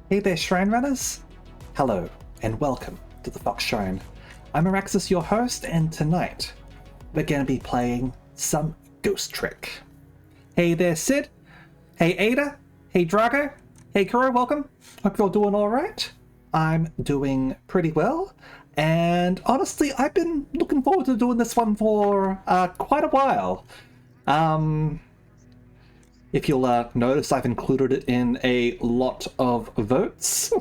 Hey there, Shrine Runners! Hello, and welcome to the Fox Shrine. I'm Araxis, your host, and tonight we're going to be playing some Ghost Trick. Hey there, Sid. Hey, Ada. Hey, Drago. Hey, Kuro, welcome. Hope you're doing alright. I'm doing pretty well, and honestly, I've been looking forward to doing this one for quite a while. If you'll notice, I've included it in a lot of votes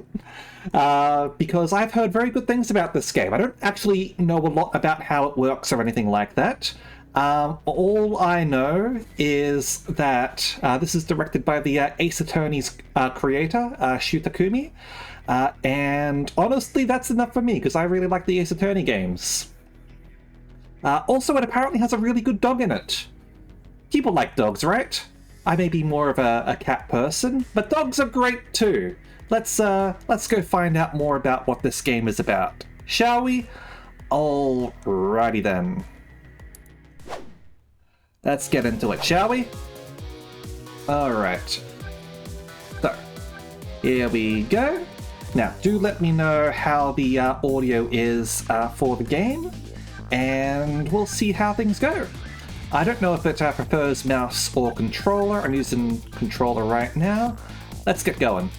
because I've heard very good things about this game. I don't actually know a lot about how it works or anything like that. All I know is that this is directed by the Ace Attorney's creator, Shu Takumi. And honestly, that's enough for me because I really like the Ace Attorney games. Also, it apparently has a really good dog in it. People like dogs, right? I may be more of a cat person, but dogs are great too. Let's go find out more about what this game is about, shall we? Alrighty then. Let's get into it, shall we? Alright. So, here we go. Now, do let me know how the audio is for the game, and we'll see how things go. I don't know if it prefers mouse or controller. I'm using controller right now. Let's get going.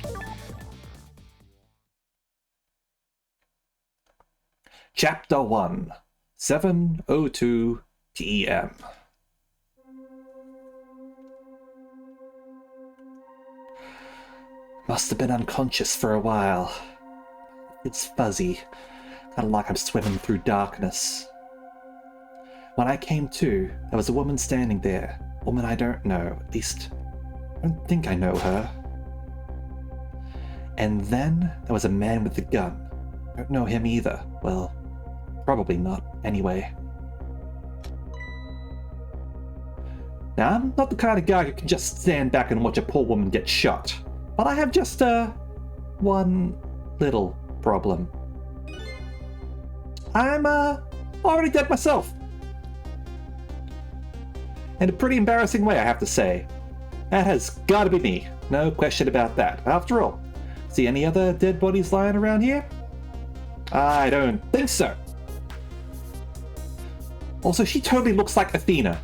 Chapter 1, 7:02 PM. Must have been unconscious for a while. It's fuzzy, kind of like I'm swimming through darkness. When I came to, there was a woman standing there. A woman I don't know. At least, I don't think I know her. And then there was a man with a gun. I don't know him either. Well, probably not, anyway. Now, I'm not the kind of guy who can just stand back and watch a poor woman get shot. But I have just, one little problem. I'm, already dead myself. In a pretty embarrassing way, I have to say. That has gotta be me. No question about that. After all, see any other dead bodies lying around here? I don't think so. Also, she totally looks like Athena.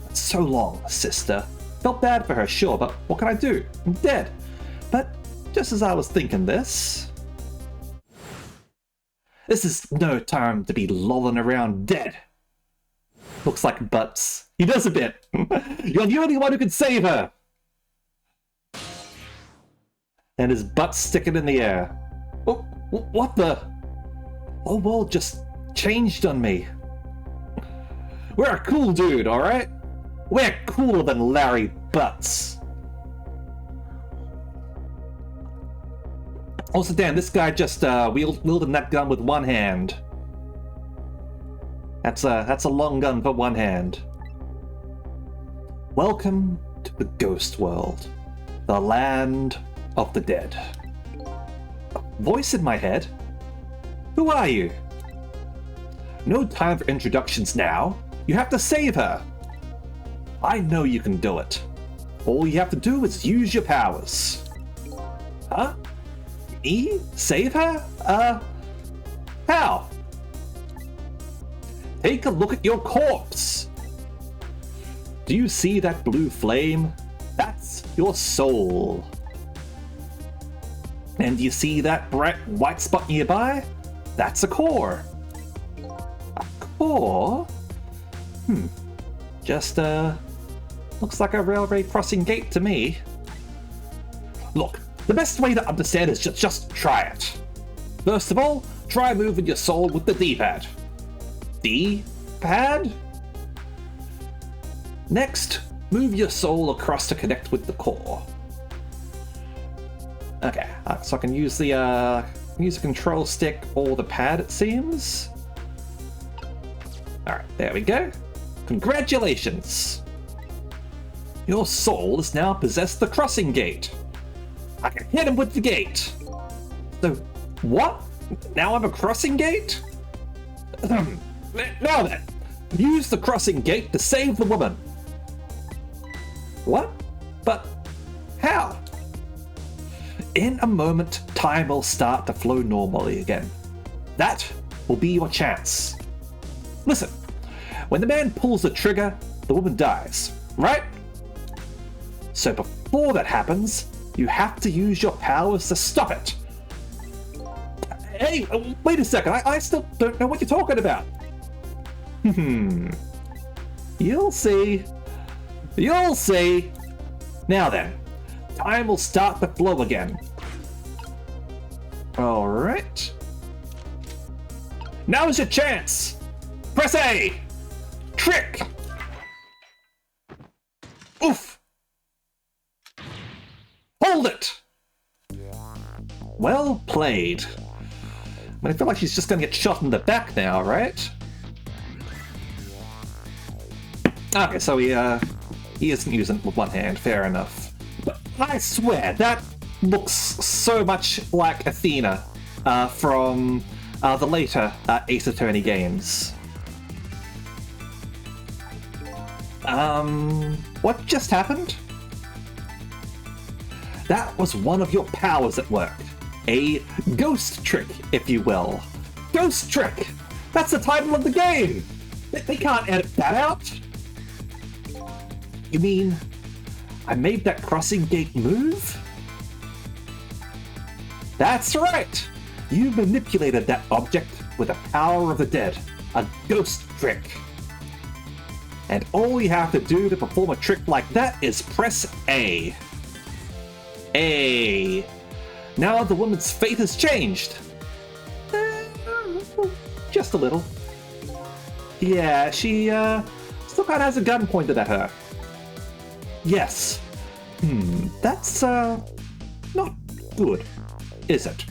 That's so long, sister. Felt bad for her, sure, but what can I do? I'm dead. But just as I was thinking this is no time to be lolling around dead. Looks like Butts. He does a bit. You're the only one who can save her. And his butt's sticking in the air. Oh, what the? Whole world just changed on me. We're a cool dude, alright? We're cooler than Larry Butts. Also, damn, this guy just wielding that gun with one hand. That's a long gun for one hand. Welcome to the Ghost World, the land of the dead. A voice in my head? Who are you? No time for introductions now. You have to save her. I know you can do it. All you have to do is use your powers. Huh? Me? Save her? How? Take a look at your corpse. Do you see that blue flame? That's your soul. And do you see that bright white spot nearby? That's a core. A core? Just, looks like a railway crossing gate to me. Look, the best way to understand is just try it. First of all, try moving your soul with the D-pad. D-pad? Next, move your soul across to connect with the core. Okay, so I can use the control stick or the pad, it seems. Alright, there we go. Congratulations! Your soul has now possessed the crossing gate. I can hit him with the gate. So, what? Now I'm a crossing gate? Now then, use the crossing gate to save the woman. What? But how? In a moment, time will start to flow normally again. That will be your chance. Listen, when the man pulls the trigger, the woman dies, right? So before that happens, you have to use your powers to stop it. Hey, wait a second, I still don't know what you're talking about. You'll see. You'll see. Now then, time will start to flow again. Alright. Now's your chance! Press A! Trick! Oof! Hold it! Well played. I feel like she's just gonna get shot in the back now, right? Okay, so he isn't using it with one hand, fair enough. But I swear, that looks so much like Athena from the later Ace Attorney games. What just happened? That was one of your powers at work. A ghost trick, if you will. Ghost trick! That's the title of the game! They can't edit that out! You mean I made that crossing gate move? That's right! You manipulated that object with the power of the dead. A ghost trick. And all you have to do to perform a trick like that is press A. A. Now the woman's fate has changed. Just a little. Yeah, she still kind of has a gun pointed at her. Yes. That's not good, is it?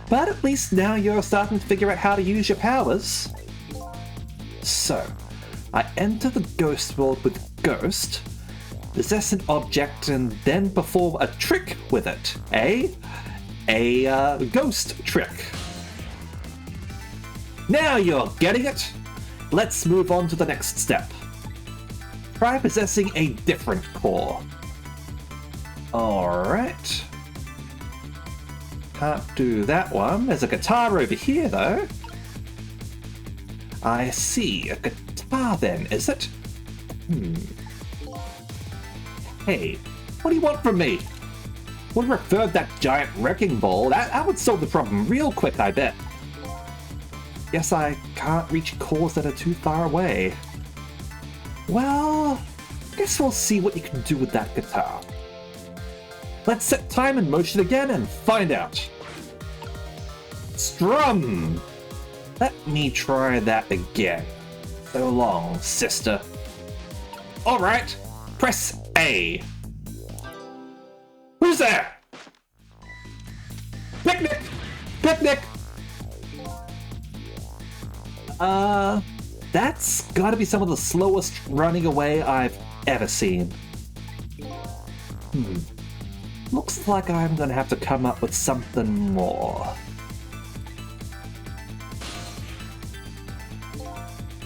But at least now you're starting to figure out how to use your powers. So, I enter the ghost world with Ghost, possess an object, and then perform a trick with it. A ghost trick. Now you're getting it. Let's move on to the next step. Try possessing a different core. Alright. Can't do that one. There's a guitar over here, though. I see. A guitar, then, is it? Hey, what do you want from me? Would have preferred that giant wrecking ball. That would solve the problem real quick, I bet. Guess I can't reach cores that are too far away. Well, guess we'll see what you can do with that guitar. Let's set time in motion again and find out. Strum! Let me try that again. So long, sister. Alright, press A. Who's there? Picnic! Picnic! That's gotta be some of the slowest running away I've ever seen. Looks like I'm gonna have to come up with something more.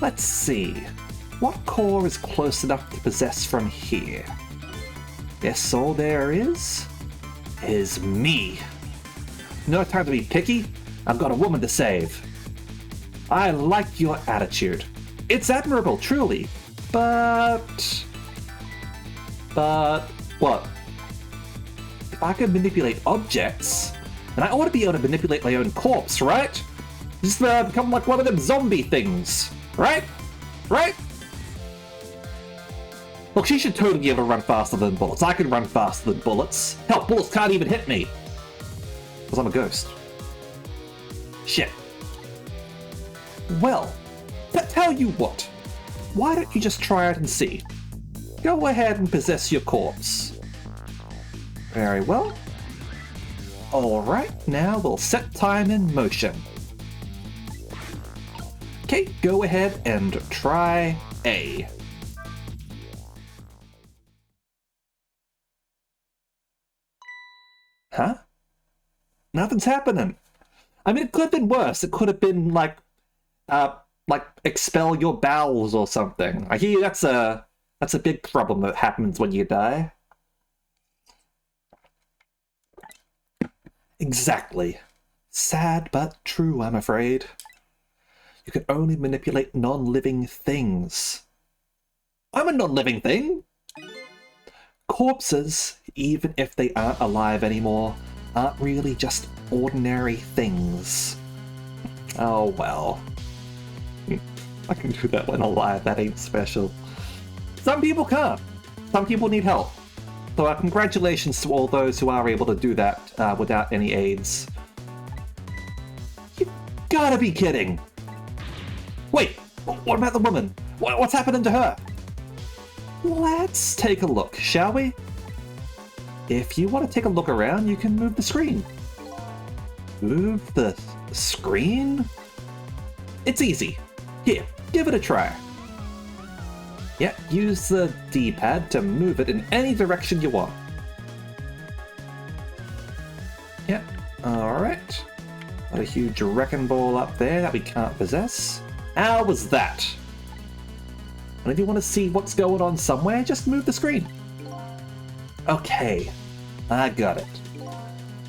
Let's see. What core is close enough to possess from here? Guess all there is me. No time to be picky. I've got a woman to save. I like your attitude. It's admirable, truly. But what? If I can manipulate objects, then I ought to be able to manipulate my own corpse, right? Just become like one of them zombie things, right? Right? Look, she should totally be able to run faster than bullets. I can run faster than bullets. Hell, bullets can't even hit me. Because I'm a ghost. Shit. Well, tell you what. Why don't you just try it and see? Go ahead and possess your corpse. Very well. Alright, now we'll set time in motion. Okay, go ahead and try A. Huh? Nothing's happening. I mean, it could have been worse. It could have been like expel your bowels or something. I hear that's a big problem that happens when you die. Exactly. Sad but true, I'm afraid. You can only manipulate non-living things. I'm a non-living thing! Corpses, even if they aren't alive anymore, aren't really just ordinary things. Oh well. I can do that when alive, that ain't special. Some people can't. Some people need help. So congratulations to all those who are able to do that without any aids. You gotta be kidding! Wait, what about the woman? What's happening to her? Let's take a look, shall we? If you want to take a look around, you can move the screen. Move the screen? It's easy. Here, give it a try. Yeah, use the D-pad to move it in any direction you want. Yeah, alright. Got a huge wrecking ball up there that we can't possess. How was that? And if you want to see what's going on somewhere, just move the screen. Okay, I got it.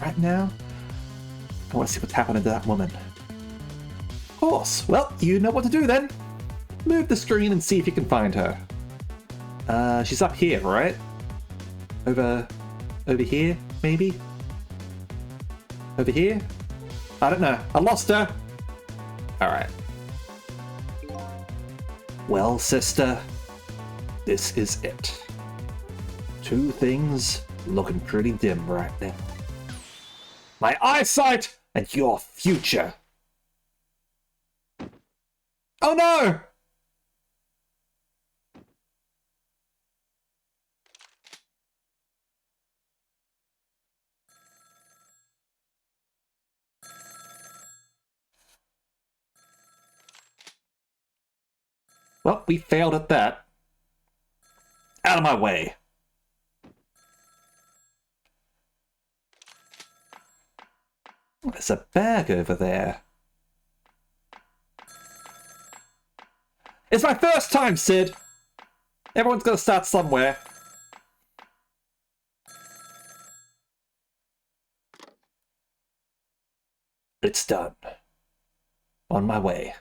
Right now, I want to see what's happening to that woman. Of course, well, you know what to do then. Move the screen and see if you can find her. She's up here, right? Over here, maybe? Over here? I don't know. I lost her. Alright. Well, sister, this is it. Two things looking pretty dim right now. My eyesight and your future. Oh no! Well, we failed at that. Out of my way. There's a bag over there. It's my first time, Sid! Everyone's gonna start somewhere. It's done. On my way.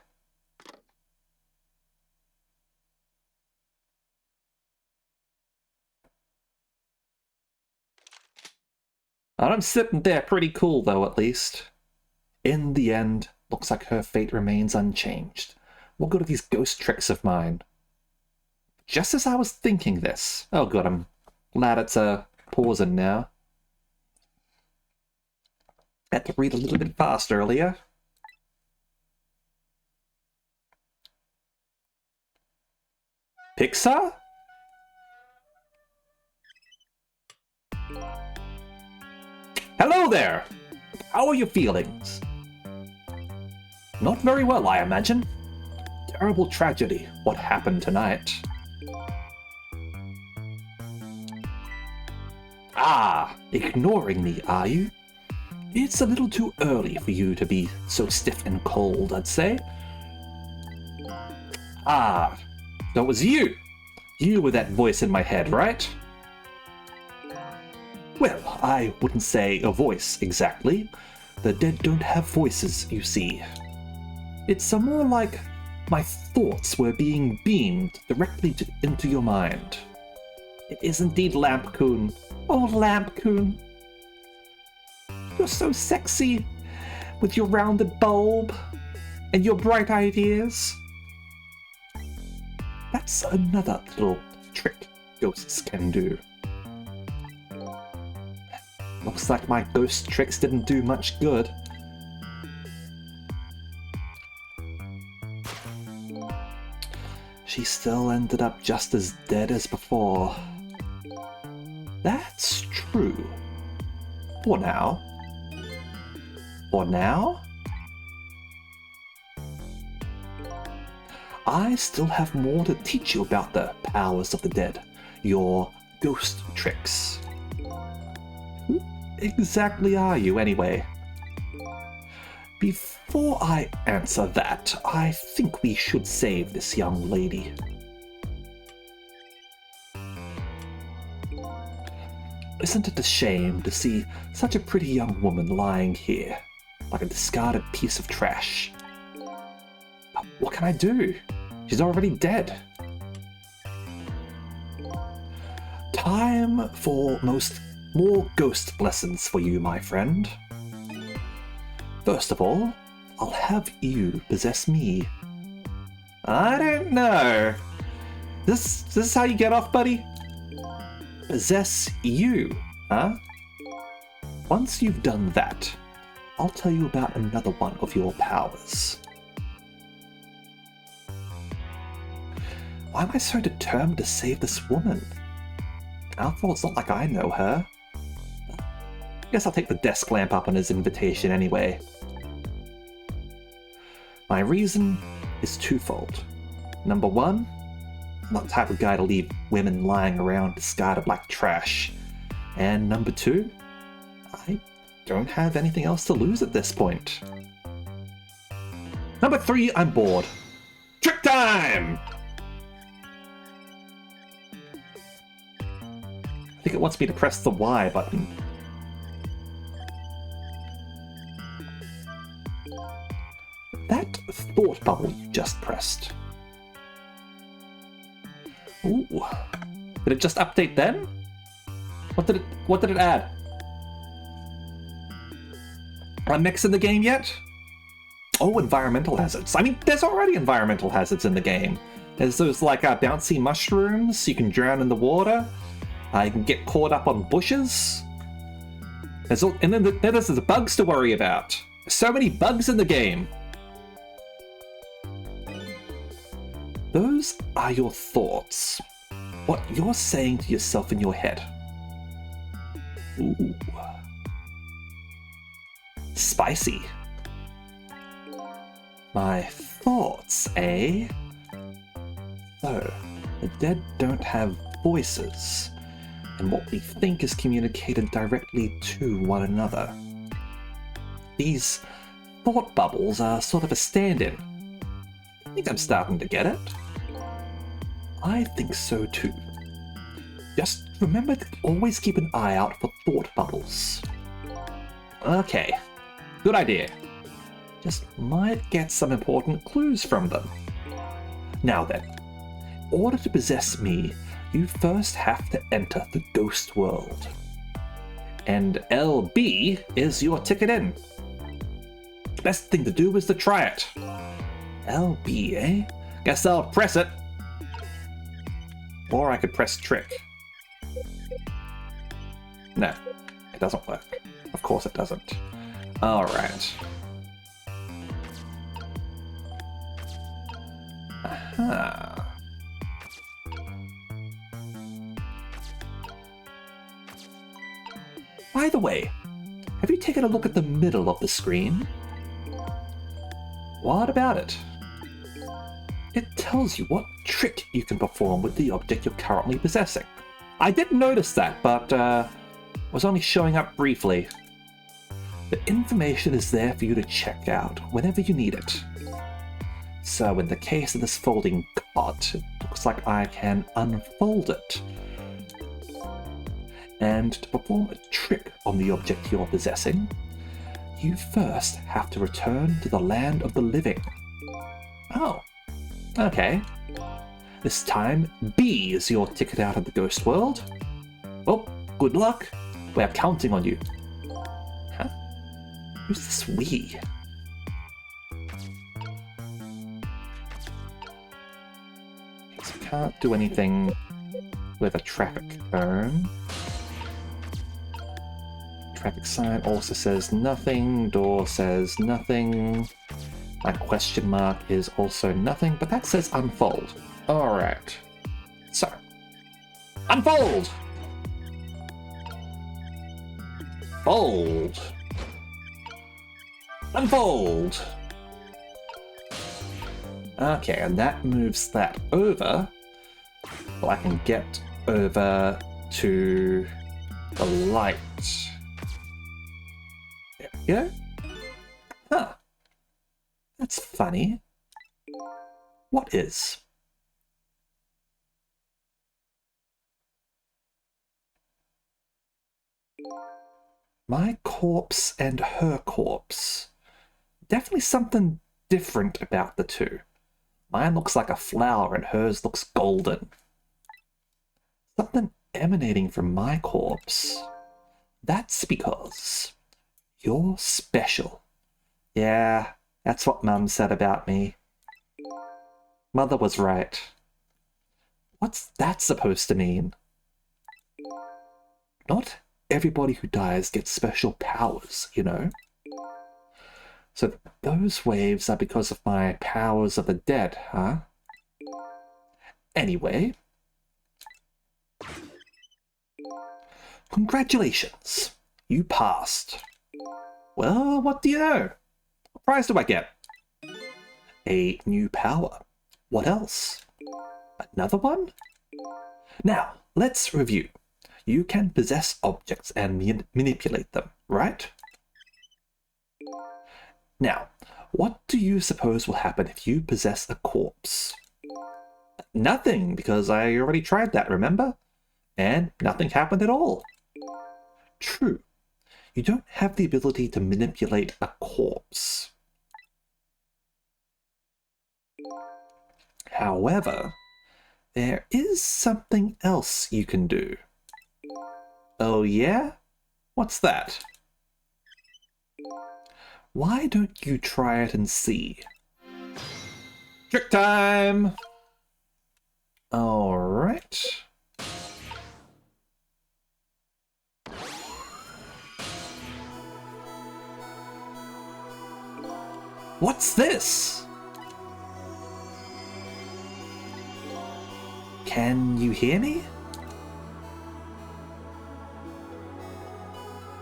I'm sitting there pretty cool, though, at least. In the end, looks like her fate remains unchanged. What good are these ghost tricks of mine? Just as I was thinking this... Oh good, I'm glad it's pausing now. Had to read a little bit fast earlier. Pixar? Hello there! How are your feelings? Not very well, I imagine. Terrible tragedy, what happened tonight. Ah, ignoring me, are you? It's a little too early for you to be so stiff and cold, I'd say. Ah, so it was you! You were that voice in my head, right? Well, I wouldn't say a voice, exactly. The dead don't have voices, you see. It's more like my thoughts were being beamed directly into your mind. It is indeed Lampcoon. Oh, Lampcoon. You're so sexy, with your rounded bulb, and your bright ideas. That's another little trick ghosts can do. Looks like my ghost tricks didn't do much good. She still ended up just as dead as before. That's true. For now. For now? I still have more to teach you about the powers of the dead. Your ghost tricks. Who exactly are you, anyway? Before I answer that, I think we should save this young lady. isn't it a shame to see such a pretty young woman lying here, like a discarded piece of trash? But what can I do? She's already dead. Time for more ghost lessons for you, my friend. First of all, I'll have you possess me. I don't know. This is how you get off, buddy? Possess you, huh? Once you've done that, I'll tell you about another one of your powers. Why am I so determined to save this woman? After all, it's not like I know her. I guess I'll take the desk lamp up on his invitation anyway. My reason is twofold. Number one, I'm not the type of guy to leave women lying around discarded like trash. And number two, I don't have anything else to lose at this point. Number three, I'm bored. Trick time! I think it wants me to press the Y button. That thought bubble you just pressed. Ooh. Did it just update then? What did it add? Are mechs in the game yet? Oh, environmental hazards. I mean, there's already environmental hazards in the game. There's those like bouncy mushrooms, you can drown in the water. You can get caught up on bushes. And then there's the bugs to worry about. So many bugs in the game. Those are your thoughts. What you're saying to yourself in your head. Ooh. Spicy. My thoughts, eh? So, the dead don't have voices, and what we think is communicated directly to one another. These thought bubbles are sort of a stand-in. I think I'm starting to get it. I think so too. Just remember to always keep an eye out for thought bubbles. Okay, good idea. Just might get some important clues from them. Now then, in order to possess me, you first have to enter the ghost world. And LB is your ticket in. Best thing to do is to try it. LB, eh? Guess I'll press it. Or I could press trick. No, it doesn't work. Of course it doesn't. Alright. Aha. By the way, have you taken a look at the middle of the screen? What about it? It tells you what trick you can perform with the object you're currently possessing. I did notice that, but was only showing up briefly. The information is there for you to check out whenever you need it. So in the case of this folding cot, it looks like I can unfold it. And to perform a trick on the object you're possessing, you first have to return to the land of the living. Oh, okay. This time, B is your ticket out of the ghost world. Well, good luck. We're counting on you. Huh? Who's this we? So can't do anything with a traffic cone. Traffic sign also says nothing. Door says nothing. My question mark is also nothing, but that says unfold. Alright. So, unfold! Fold! Unfold! Okay, and that moves that over. So I can get over to the light. There we go. Huh. That's funny. What is? My corpse and her corpse. Definitely something different about the two. Mine looks like a flower and hers looks golden. Something emanating from my corpse. That's because you're special. Yeah, that's what Mum said about me. Mother was right. What's that supposed to mean? Not everybody who dies gets special powers, you know? So those waves are because of my powers of the dead, huh? Anyway. Congratulations. You passed. Well, what do you know? What prize do I get? A new power. What else? Another one? Now, let's review. You can possess objects and manipulate them, right? Now, what do you suppose will happen if you possess a corpse? Nothing, because I already tried that, remember? And nothing happened at all. True. You don't have the ability to manipulate a corpse. However, there is something else you can do. Oh yeah? What's that? Why don't you try it and see? Trick time! Alright. What's this? Can you hear me?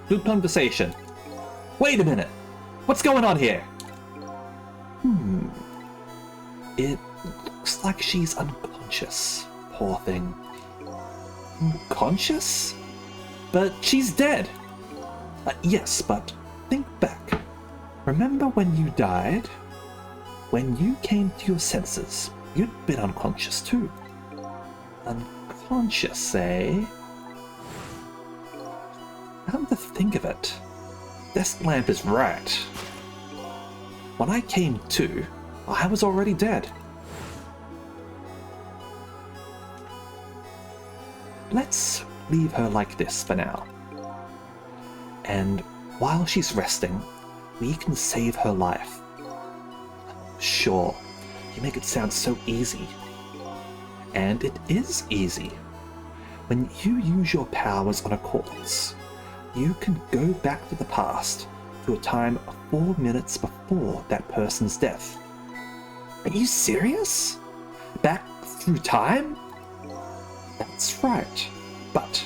Good conversation. Wait a minute. What's going on here? It looks like she's unconscious. Poor thing. Unconscious? But she's dead. Yes, but think back. Remember when you died? When you came to your senses, you'd been unconscious too. Unconscious, eh? Come to think of it, Desk Lamp is right. When I came to, I was already dead. Let's leave her like this for now. And while she's resting, we can save her life. Sure, you make it sound so easy. And it is easy. When you use your powers on a corpse, you can go back to the past to a time 4 minutes before that person's death. Are you serious? Back through time? That's right. But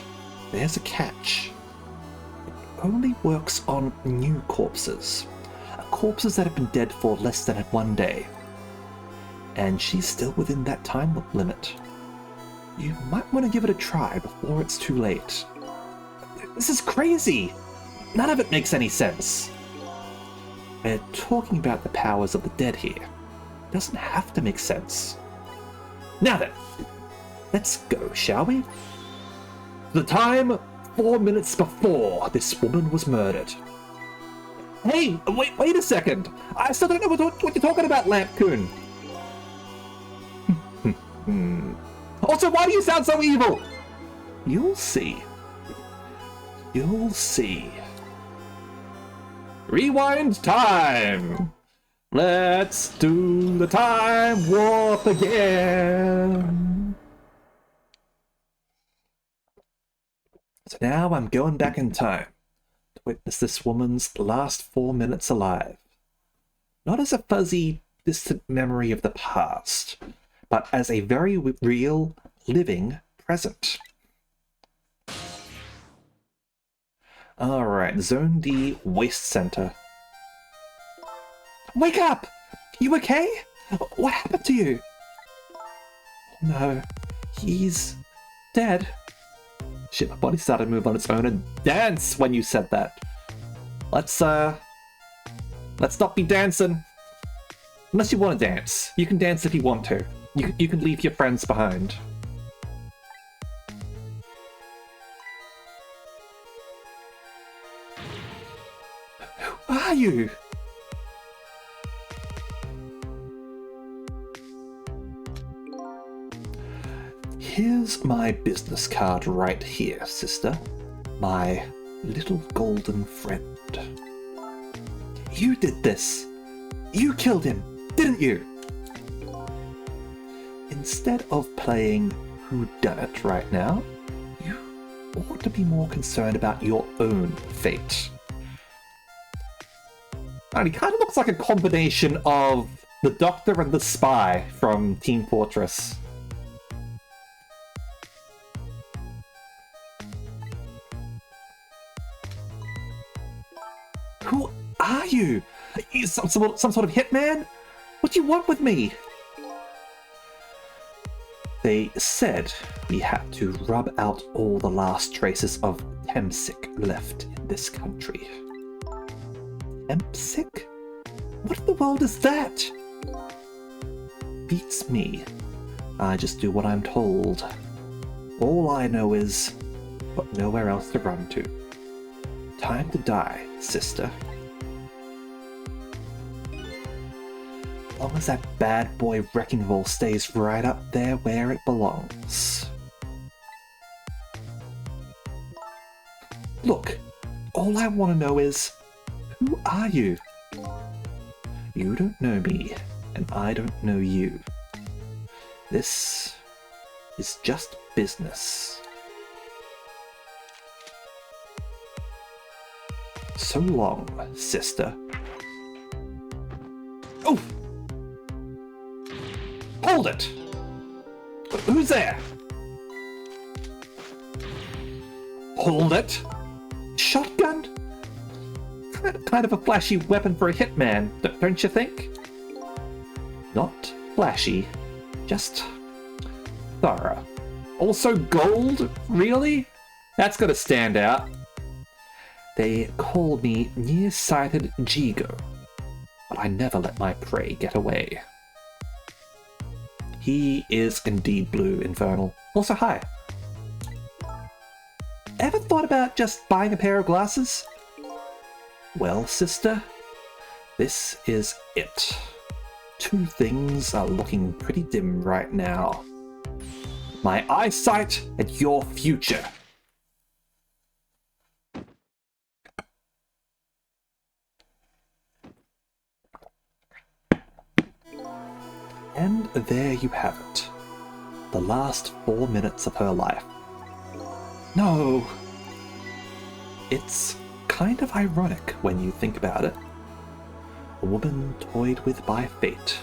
there's a catch. It only works on new corpses. Corpses that have been dead for less than 1 day. And she's still within that time limit. You might want to give it a try before it's too late. This is crazy! None of it makes any sense. We're talking about the powers of the dead here. It doesn't have to make sense. Now then, let's go, shall we? The time 4 minutes before this woman was murdered. Hey, wait a second! I still don't know what you're talking about, Lampcoon! Also, why do you sound so evil? You'll see. You'll see. Rewind time! Let's do the time warp again! So now I'm going back in time to witness this woman's last 4 minutes alive. Not as a fuzzy, distant memory of the past, but as a very real, living present. Alright, Zone D Waste Center. Wake up! You okay? What happened to you? Oh no, he's dead. Shit, my body started to move on its own and dance when you said that. Let's not be dancing. Unless you want to dance. You can dance if you want to. You can leave your friends behind. are you? Here's my business card right here, sister. My little golden friend. You did this. You killed him, didn't you? Instead of playing whodunit right now, you ought to be more concerned about your own fate. And he kind of looks like a combination of the Doctor and the Spy from Team Fortress. Who are you? Some sort of hitman? What do you want with me? They said we had to rub out all the last traces of Temsic left in this country. Temsic? What in the world is that? Beats me. I just do what I'm told. All I know is, but nowhere else to run to. Time to die, sister. As long as that bad boy wrecking ball stays right up there where it belongs. Look, all I want to know is, who are you? You don't know me, and I don't know you. This is just business. So long, sister. Oh! Hold it! Who's there? Hold it! Shotgun? Kind of a flashy weapon for a hitman, don't you think? Not flashy, just thorough. Also gold? Really? That's gotta stand out. They call me nearsighted Jigo, but I never let my prey get away. He is indeed blue, Infernal. Also, hi. Ever thought about just buying a pair of glasses? Well, sister, this is it. Two things are looking pretty dim right now. My eyesight and your future. And there you have it. The last 4 minutes of her life. No! It's kind of ironic when you think about it. A woman toyed with by fate,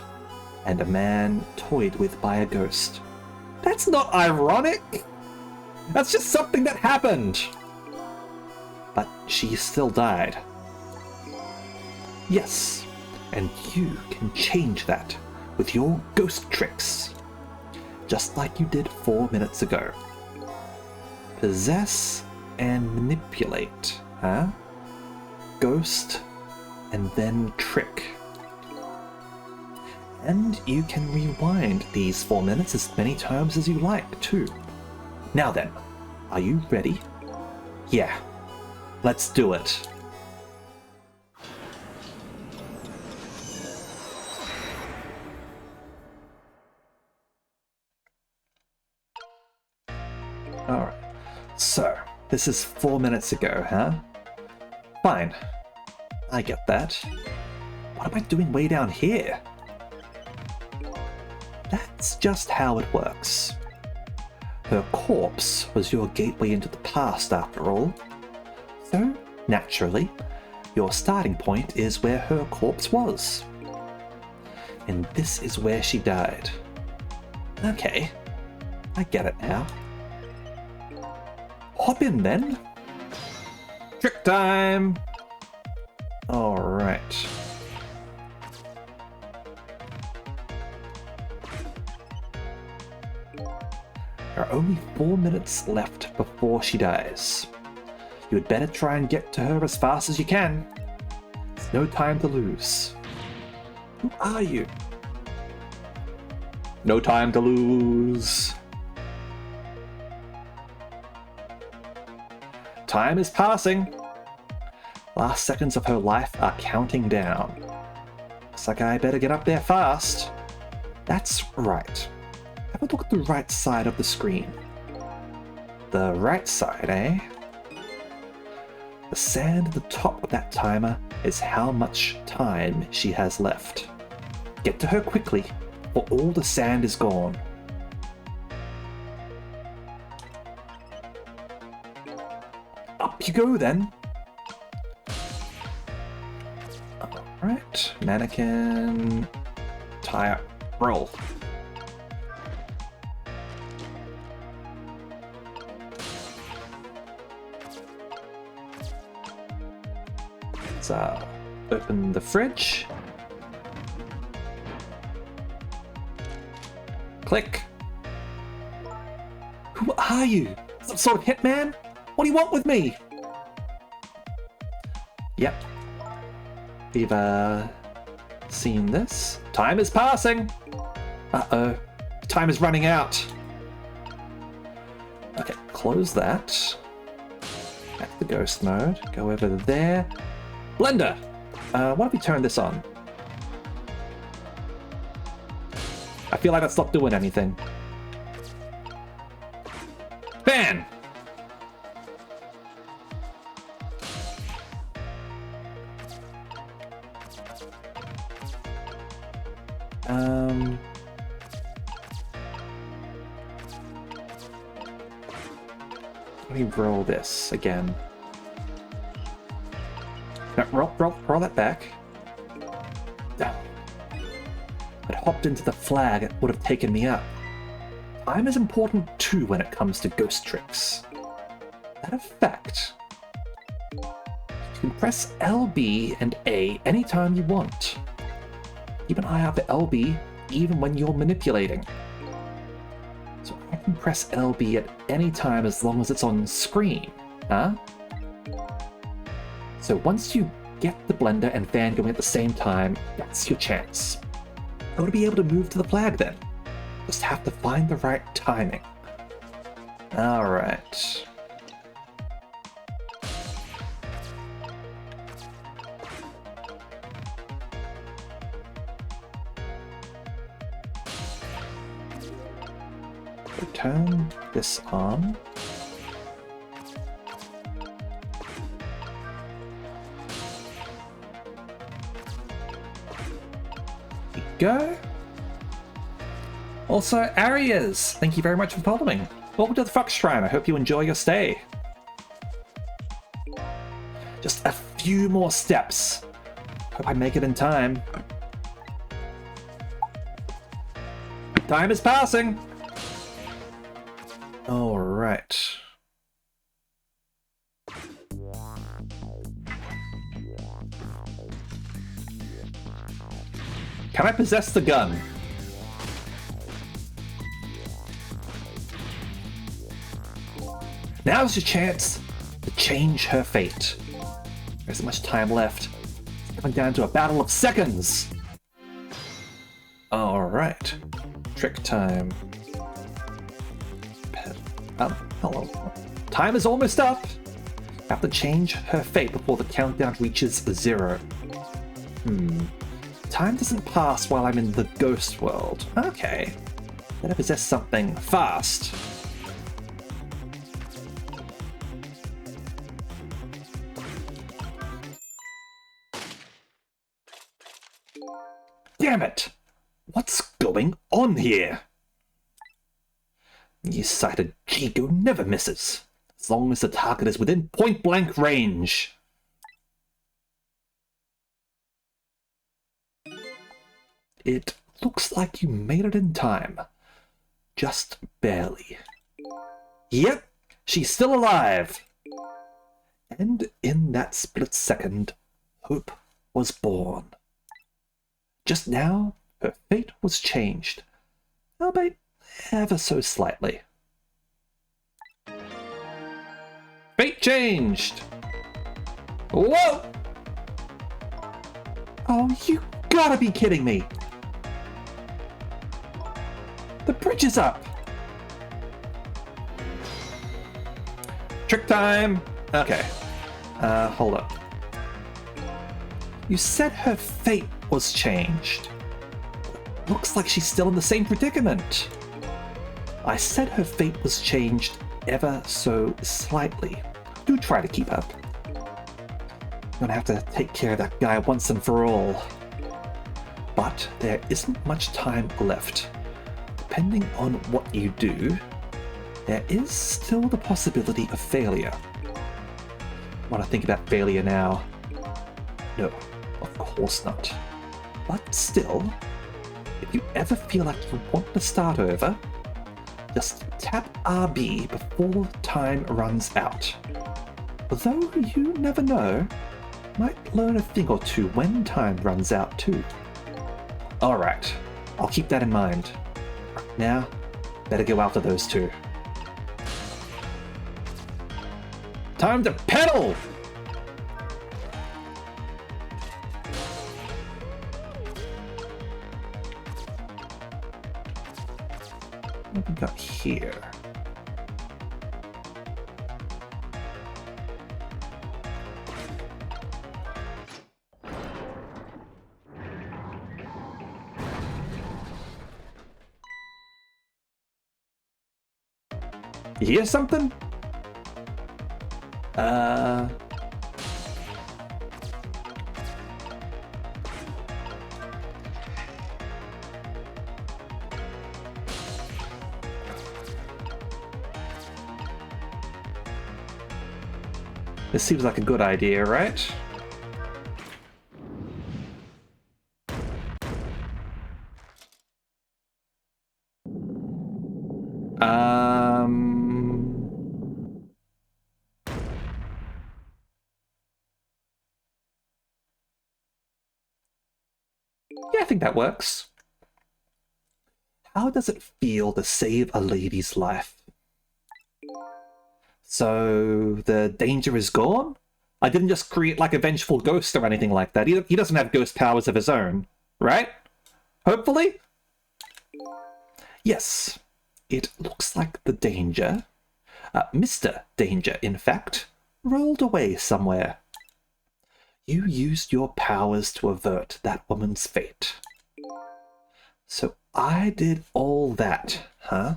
and a man toyed with by a ghost. That's not ironic! That's just something that happened! But she still died. Yes, and you can change that with your ghost tricks. Just like you did 4 minutes ago. Possess and manipulate, huh? Ghost and then trick. And you can rewind these 4 minutes as many times as you like, too. Now then, are you ready? Yeah, let's do it. Alright, so this is 4 minutes ago, huh? Fine, I get that. What am I doing way down here? That's just how it works. Her corpse was your gateway into the past, after all. So, naturally, your starting point is where her corpse was. And this is where she died. Okay, I get it now. Hop in then. Trick time! Alright. There are only 4 minutes left before she dies. You had better try and get to her as fast as you can. There's no time to lose. Who are you? No time to lose. Time is passing. Last seconds of her life are counting down. Looks like I better get up there fast. That's right. Have a look at the right side of the screen. The right side, eh? The sand at the top of that timer is how much time she has left. Get to her quickly, or all the sand is gone. Up you go then. Alright, mannequin, tire, roll. Let's open the fridge. Click. Who are you? Some sort of hitman? What do you want with me? Yep. We've seen this. Time is passing. Uh-oh. Time is running out. Okay, close that. Back to the ghost mode. Go over there. Blender! Why don't we turn this on? I feel like that's not doing anything. Fan! Let me roll this again. No, roll that back. I'd hopped into the flag, it would have taken me up. Time is important too when it comes to ghost tricks. That a fact? You can press LB and A anytime you want. Keep an eye out for LB even when you're manipulating. So I can press LB at any time as long as it's on screen, huh? So once you get the blender and fan going at the same time, that's your chance. I ought to be able to move to the flag then. Just have to find the right timing. Alright. Turn this on. Go. Also, Arias, thank you very much for following. Welcome to the Fox Shrine. I hope you enjoy your stay. Just a few more steps. Hope I make it in time. Time is passing. All right. Can I possess the gun? Now's your chance to change her fate. There isn't much time left. It's coming down to a battle of seconds. All right. Trick time. Hello. Time is almost up. Have to change her fate before the countdown reaches 0. Time doesn't pass while I'm in the ghost world. Okay. Better possess something fast. Damn it! What's going on here? Nearsighted Jigo never misses, as long as the target is within point-blank range. It looks like you made it in time. Just barely. Yep, she's still alive. And in that split second, hope was born. Just now, her fate was changed, albeit ever so slightly. Fate changed! Whoa! Oh, you gotta be kidding me! The bridge is up! Trick time! Okay. Hold up. You said her fate was changed. Looks like she's still in the same predicament. I said her fate was changed ever so slightly. Do try to keep up. I'm gonna have to take care of that guy once and for all. But there isn't much time left. Depending on what you do, there is still the possibility of failure. Want to think about failure now? No, of course not. But still, if you ever feel like you want to start over, just tap RB before time runs out. Although you never know, might learn a thing or two when time runs out too. Alright, I'll keep that in mind. Now, better go after those two. Time to pedal! What have we got here? You hear something? This seems like a good idea, right? Yeah, I think that works. How does it feel to save a lady's life? So the danger is gone? I didn't just create like a vengeful ghost or anything like that. He doesn't have ghost powers of his own, right? Hopefully? Yes, it looks like the danger, Mr. Danger, in fact, rolled away somewhere. You used your powers to avert that woman's fate. So I did all that, huh?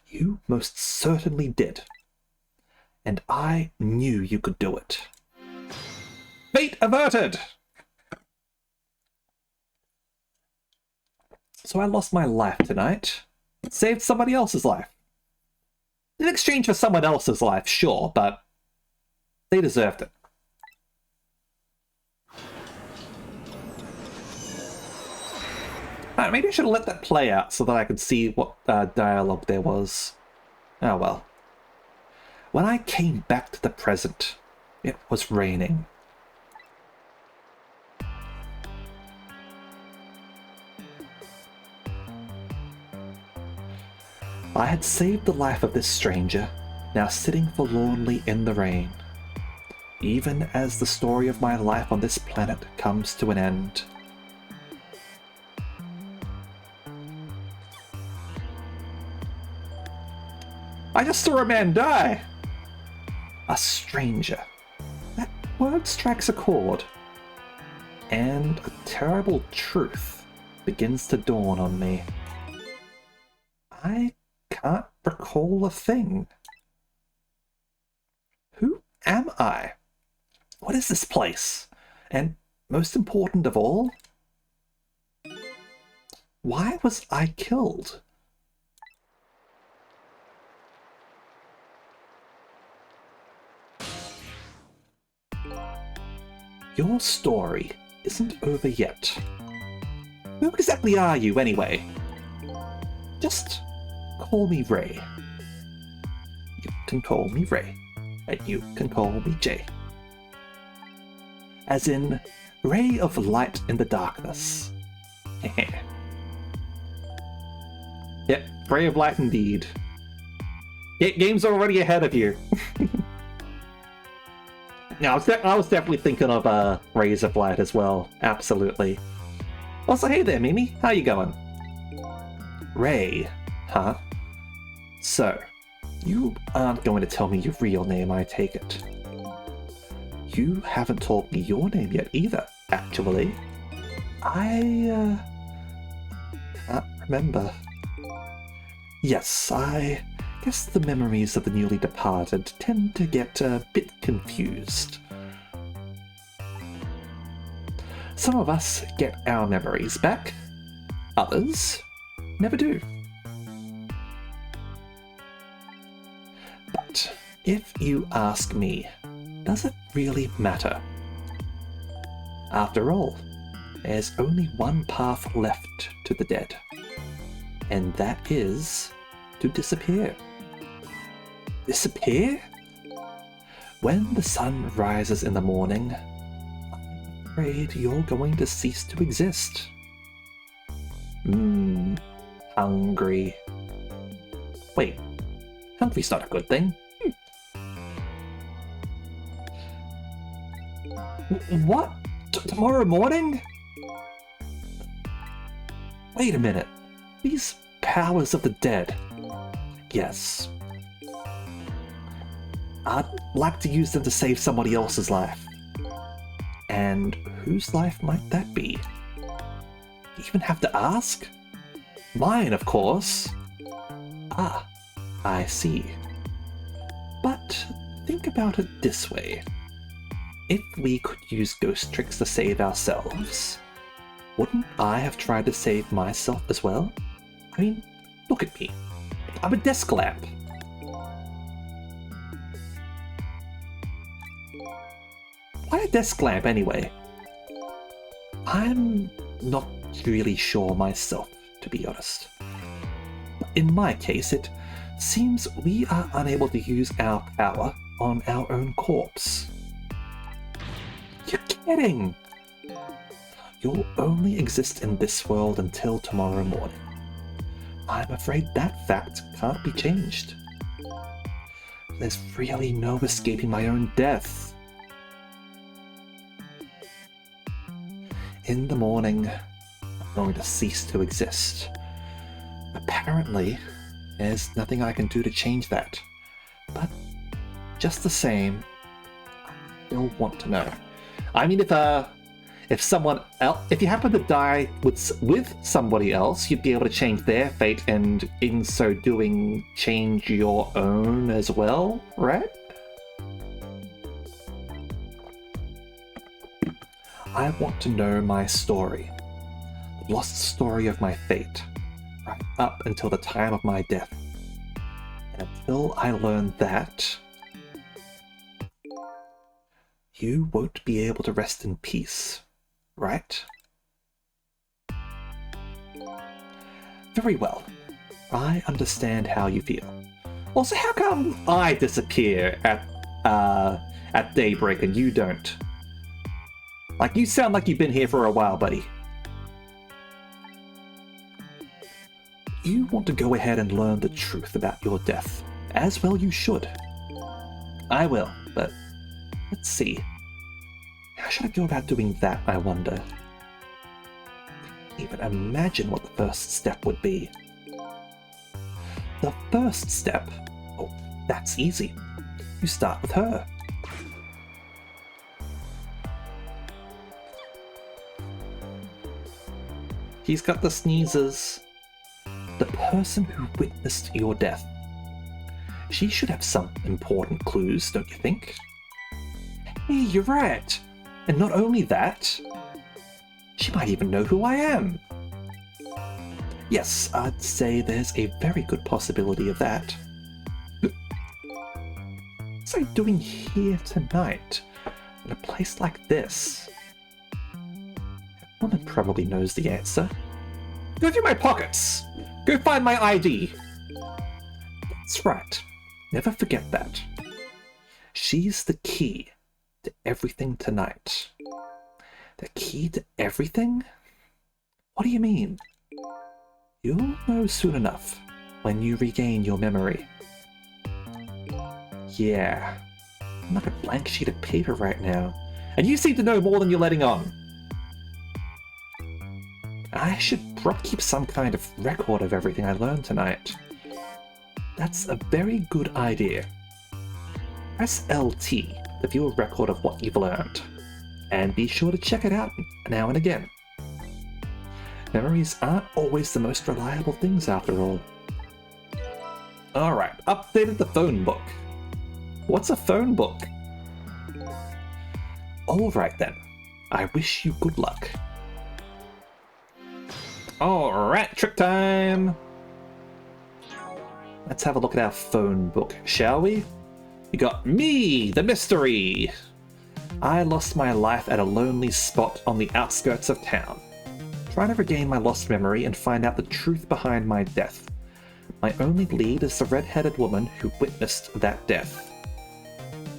You most certainly did. And I knew you could do it. Fate averted! So I lost my life tonight. Saved somebody else's life. In exchange for someone else's life, sure, but they deserved it. Alright, maybe I should have let that play out so that I could see what dialogue there was. Oh well. When I came back to the present, it was raining. I had saved the life of this stranger, now sitting forlornly in the rain. Even as the story of my life on this planet comes to an end. I just saw a man die! A stranger. That word strikes a chord. And a terrible truth begins to dawn on me. I can't recall a thing. Who am I? What is this place? And most important of all, why was I killed? Your story isn't over yet. Who exactly are you, anyway? Just call me Ray. You can call me Ray, and you can call me Jay. As in, ray of light in the darkness. Yep, ray of light indeed. Game's already ahead of you. No, I was definitely thinking of Rays of Light as well. Absolutely. Also, hey there, Mimi. How you going? Ray, huh? So, you aren't going to tell me your real name, I take it. You haven't told me your name yet either, actually. I can't remember. Yes, I guess the memories of the newly departed tend to get a bit confused. Some of us get our memories back, others never do. But if you ask me, does it really matter? After all, there's only one path left to the dead, and that is to disappear. Disappear? When the sun rises in the morning, I'm afraid you're going to cease to exist. Hungry. Wait, hungry's not a good thing. What? Tomorrow morning? Wait a minute. These powers of the dead. Yes. I'd like to use them to save somebody else's life. And whose life might that be? You even have to ask? Mine, of course. Ah, I see. But think about it this way. If we could use ghost tricks to save ourselves, wouldn't I have tried to save myself as well? I mean, look at me. I'm a desk lamp. Why a desk lamp anyway? I'm not really sure myself, to be honest. In my case, it seems we are unable to use our power on our own corpse. You're kidding! You'll only exist in this world until tomorrow morning. I'm afraid that fact can't be changed. There's really no escaping my own death. In the morning, I'm going to cease to exist. Apparently, there's nothing I can do to change that. But just the same, I still want to know. I mean, if someone else, if you happen to die with somebody else, you'd be able to change their fate, and in so doing, change your own as well, right? I want to know my story, the lost story of my fate, right up until the time of my death. And until I learn that, you won't be able to rest in peace, right? Very well. I understand how you feel. Also, how come I disappear at daybreak and you don't? Like, you sound like you've been here for a while, buddy. You want to go ahead and learn the truth about your death. As well you should. I will, but let's see. How should I go about doing that, I wonder? I can't even imagine what the first step would be. The first step? Oh, that's easy. You start with her. He's got the sneezes. The person who witnessed your death. She should have some important clues, don't you think? Hey, you're right. And not only that, she might even know who I am. Yes, I'd say there's a very good possibility of that. What's I doing here tonight, in a place like this? That woman probably knows the answer. Go through my pockets! Go find my ID! That's right. Never forget that. She's the key to everything tonight. The key to everything? What do you mean? You'll know soon enough when you regain your memory. Yeah. I'm like a blank sheet of paper right now. And you seem to know more than you're letting on. I should probably keep some kind of record of everything I learned tonight. That's a very good idea. Press LT to view a record of what you've learned. And be sure to check it out now and again. Memories aren't always the most reliable things after all. Alright, updated the phone book. What's a phone book? Alright then, I wish you good luck. Alright, trick time! Let's have a look at our phone book, shall we? We got me, the mystery! I lost my life at a lonely spot on the outskirts of town. Trying to regain my lost memory and find out the truth behind my death. My only lead is the red-headed woman who witnessed that death.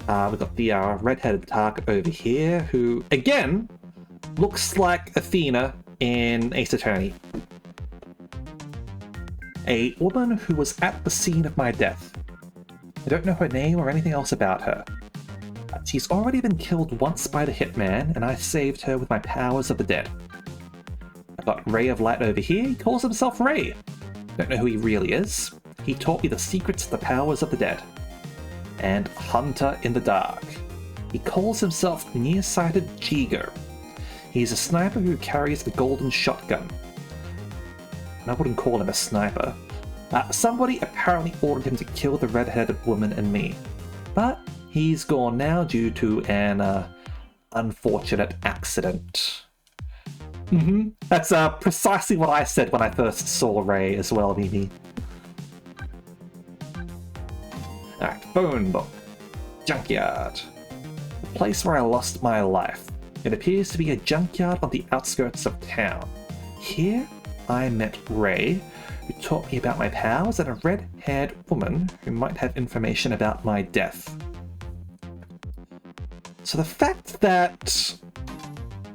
We've got the red-headed target over here, who, again, looks like Athena in Ace Attorney. A woman who was at the scene of my death. I don't know her name or anything else about her. She's already been killed once by the hitman, and I saved her with my powers of the dead. I've got Ray of Light over here. He calls himself Ray. Don't know who he really is. He taught me the secrets of the powers of the dead. And Hunter in the Dark. He calls himself Nearsighted Jigo. He's a sniper who carries the golden shotgun. And I wouldn't call him a sniper. Somebody apparently ordered him to kill the red-headed woman and me. But he's gone now due to an unfortunate accident. That's precisely what I said when I first saw Ray as well, Mimi. Alright, phone book. Junkyard. The place where I lost my life. It appears to be a junkyard on the outskirts of town. Here, I met Ray, who taught me about my powers, and a red-haired woman who might have information about my death. So the fact that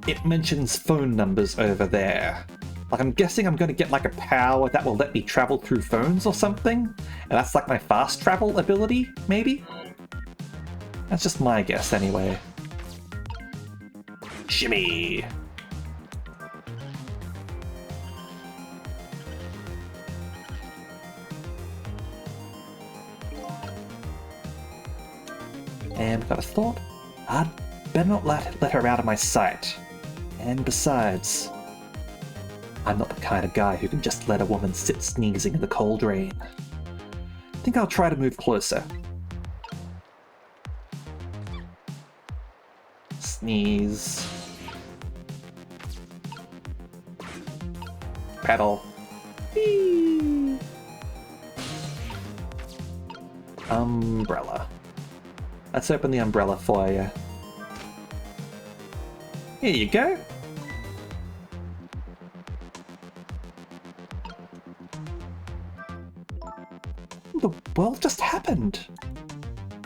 it mentions phone numbers over there, like I'm guessing I'm going to get like a power that will let me travel through phones or something, and that's like my fast travel ability, maybe? That's just my guess anyway. Shimmy! And got a thought. I'd better not let her out of my sight. And besides, I'm not the kind of guy who can just let a woman sit sneezing in the cold rain. I think I'll try to move closer. Sneeze. Pedal. Whee! Umbrella. Let's open the umbrella for you. Here you go. The world just happened.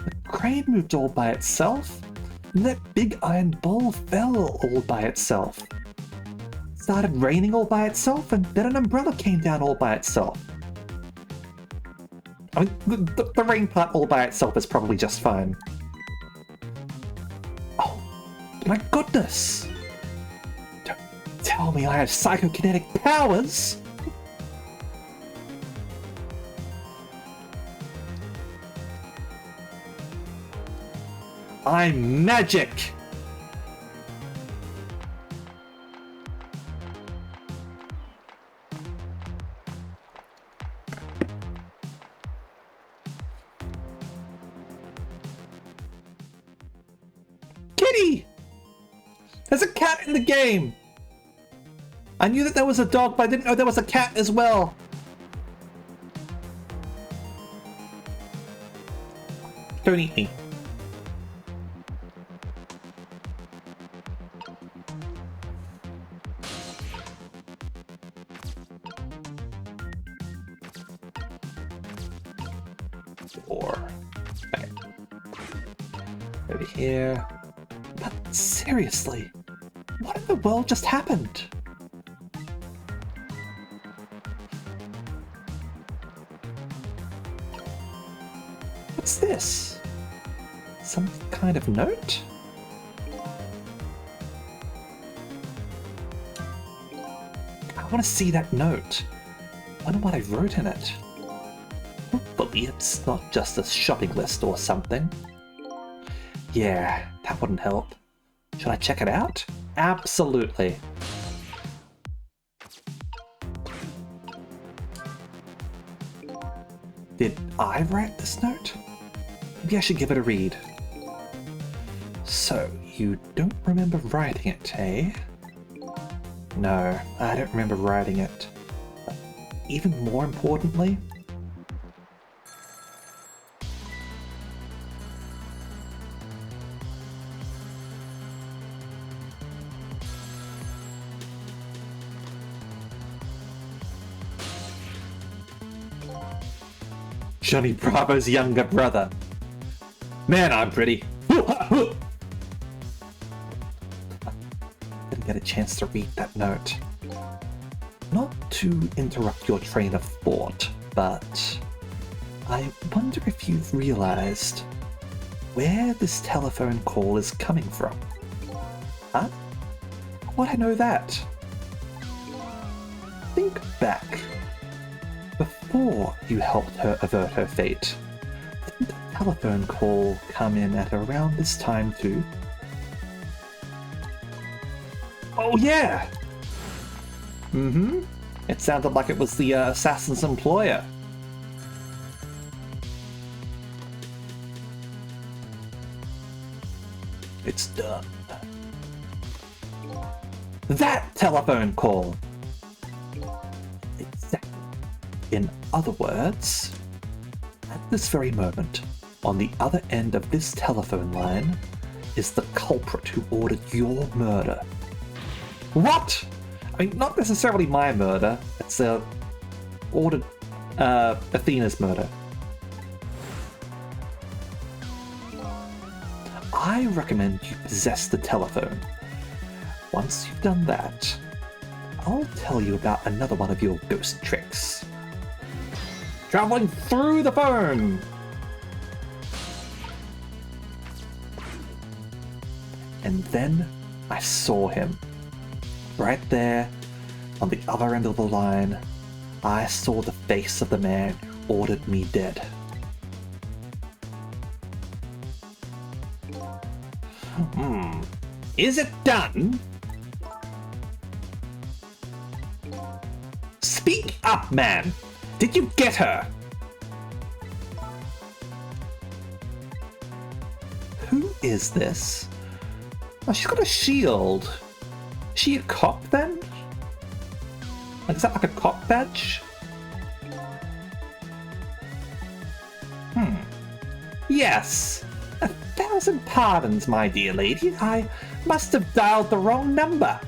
The crane moved all by itself, and that big iron ball fell all by itself. It started raining all by itself, and then an umbrella came down all by itself. I mean, the rain part all by itself is probably just fine. Oh, my goodness! Don't tell me I have psychokinetic powers! I'm magic! Kitty! There's a cat in the game! I knew that there was a dog, but I didn't know there was a cat as well. Don't eat me. Okay. Over here. But seriously, what in the world just happened? What's this? Some kind of note? I want to see that note. I wonder what I wrote in it. Hopefully it's not just a shopping list or something. Yeah, that wouldn't help. Should I check it out? Absolutely. Did I write this note? Maybe I should give it a read. So, you don't remember writing it, eh? No, I don't remember writing it. But even more importantly, Johnny Bravo's younger brother. Man, I'm pretty. Didn't get a chance to read that note. Not to interrupt your train of thought, but I wonder if you've realized where this telephone call is coming from. Huh? How would I know that? Think back. Before you helped her avert her fate, didn't a telephone call come in at around this time too? Oh yeah! Mm-hmm. It sounded like it was the assassin's employer. It's done. That telephone call! Exactly. In other words, at this very moment, on the other end of this telephone line, is the culprit who ordered your murder. What? I mean, not necessarily my murder. It's ordered Athena's murder. I recommend you possess the telephone. Once you've done that, I'll tell you about another one of your ghost tricks. Traveling through the phone! And then I saw him. Right there, on the other end of the line, I saw the face of the man who ordered me dead. Is it done? Speak up, man! Did you get her? Who is this? Oh, she's got a shield. Is she a cop then? Like, is that like a cop badge? Yes. 1,000 pardons, my dear lady. I must have dialed the wrong number.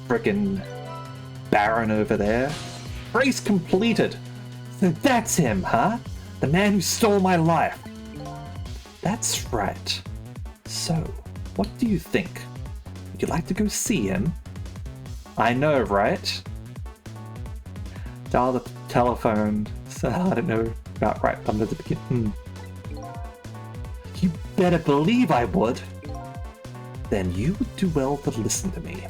Frickin' Baron over there. Race completed. So that's him, huh? The man who stole my life. That's right. So, what do you think? Would you like to go see him? I know, right? Dial the telephone. So I don't know about right number to begin. You better believe I would. Then you would do well to listen to me.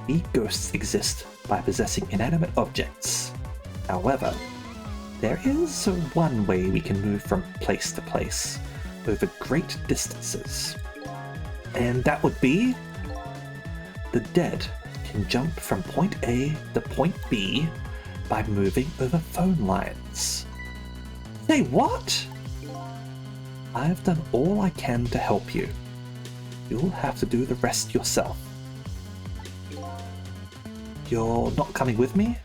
We ghosts exist by possessing inanimate objects. However, there is one way we can move from place to place over great distances. And that would be the dead can jump from point A to point B by moving over phone lines. Say what? I've done all I can to help you. You'll have to do the rest yourself. You're not coming with me?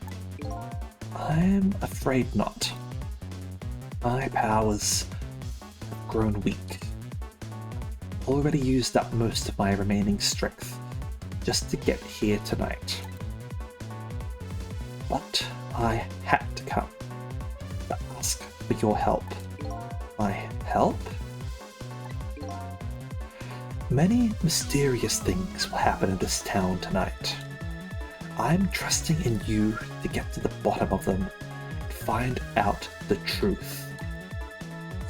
I'm afraid not. My powers have grown weak. Already used up most of my remaining strength just to get here tonight. But I had to come to ask for your help. My help? Many mysterious things will happen in this town tonight. I'm trusting in you to get to the bottom of them and find out the truth.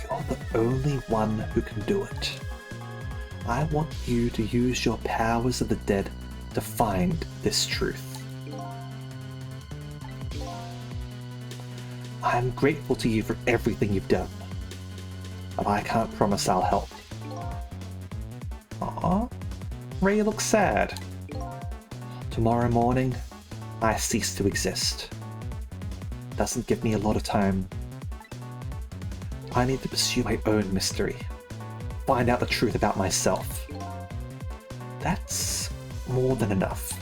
You're the only one who can do it. I want you to use your powers of the dead to find this truth. I'm grateful to you for everything you've done, but I can't promise I'll help. Aw, Ray looks sad. Tomorrow morning, I cease to exist. Doesn't give me a lot of time. I need to pursue my own mystery, find out the truth about myself. That's more than enough.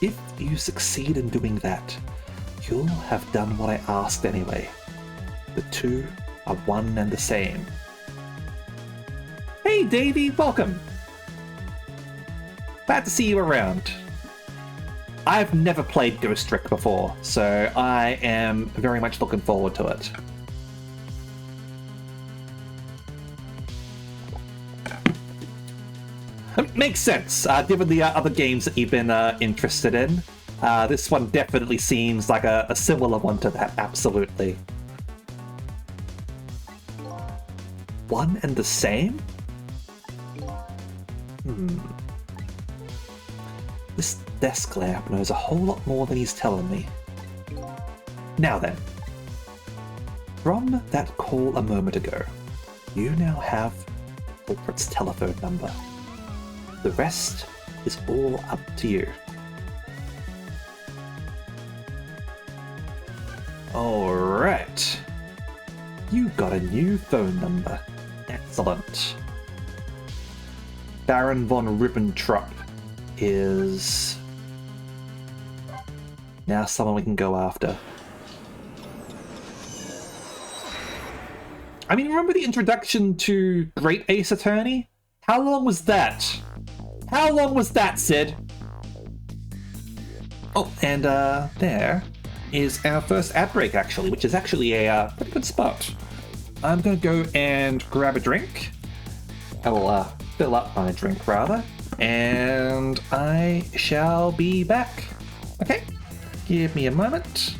If you succeed in doing that, you'll have done what I asked anyway. The two are one and the same. Hey Davey, welcome! Glad to see you around. I've never played Ghost Trick before, so I am very much looking forward to it. Makes sense, given the other games that you've been interested in. This one definitely seems like a similar one to that, absolutely. One and the same? This desk lamp knows a whole lot more than he's telling me. Now then, from that call a moment ago, you now have the culprit's telephone number. The rest is all up to you. Alright. You got a new phone number. Excellent. Baron von Ribbentrop is now someone we can go after. I mean, remember the introduction to Great Ace Attorney? How long was that? How long was that, Sid? Oh, and there is our first ad break, actually, which is actually a pretty good spot. I'm going to go and grab a drink. I will fill up my drink, rather, and I shall be back. Okay, give me a moment.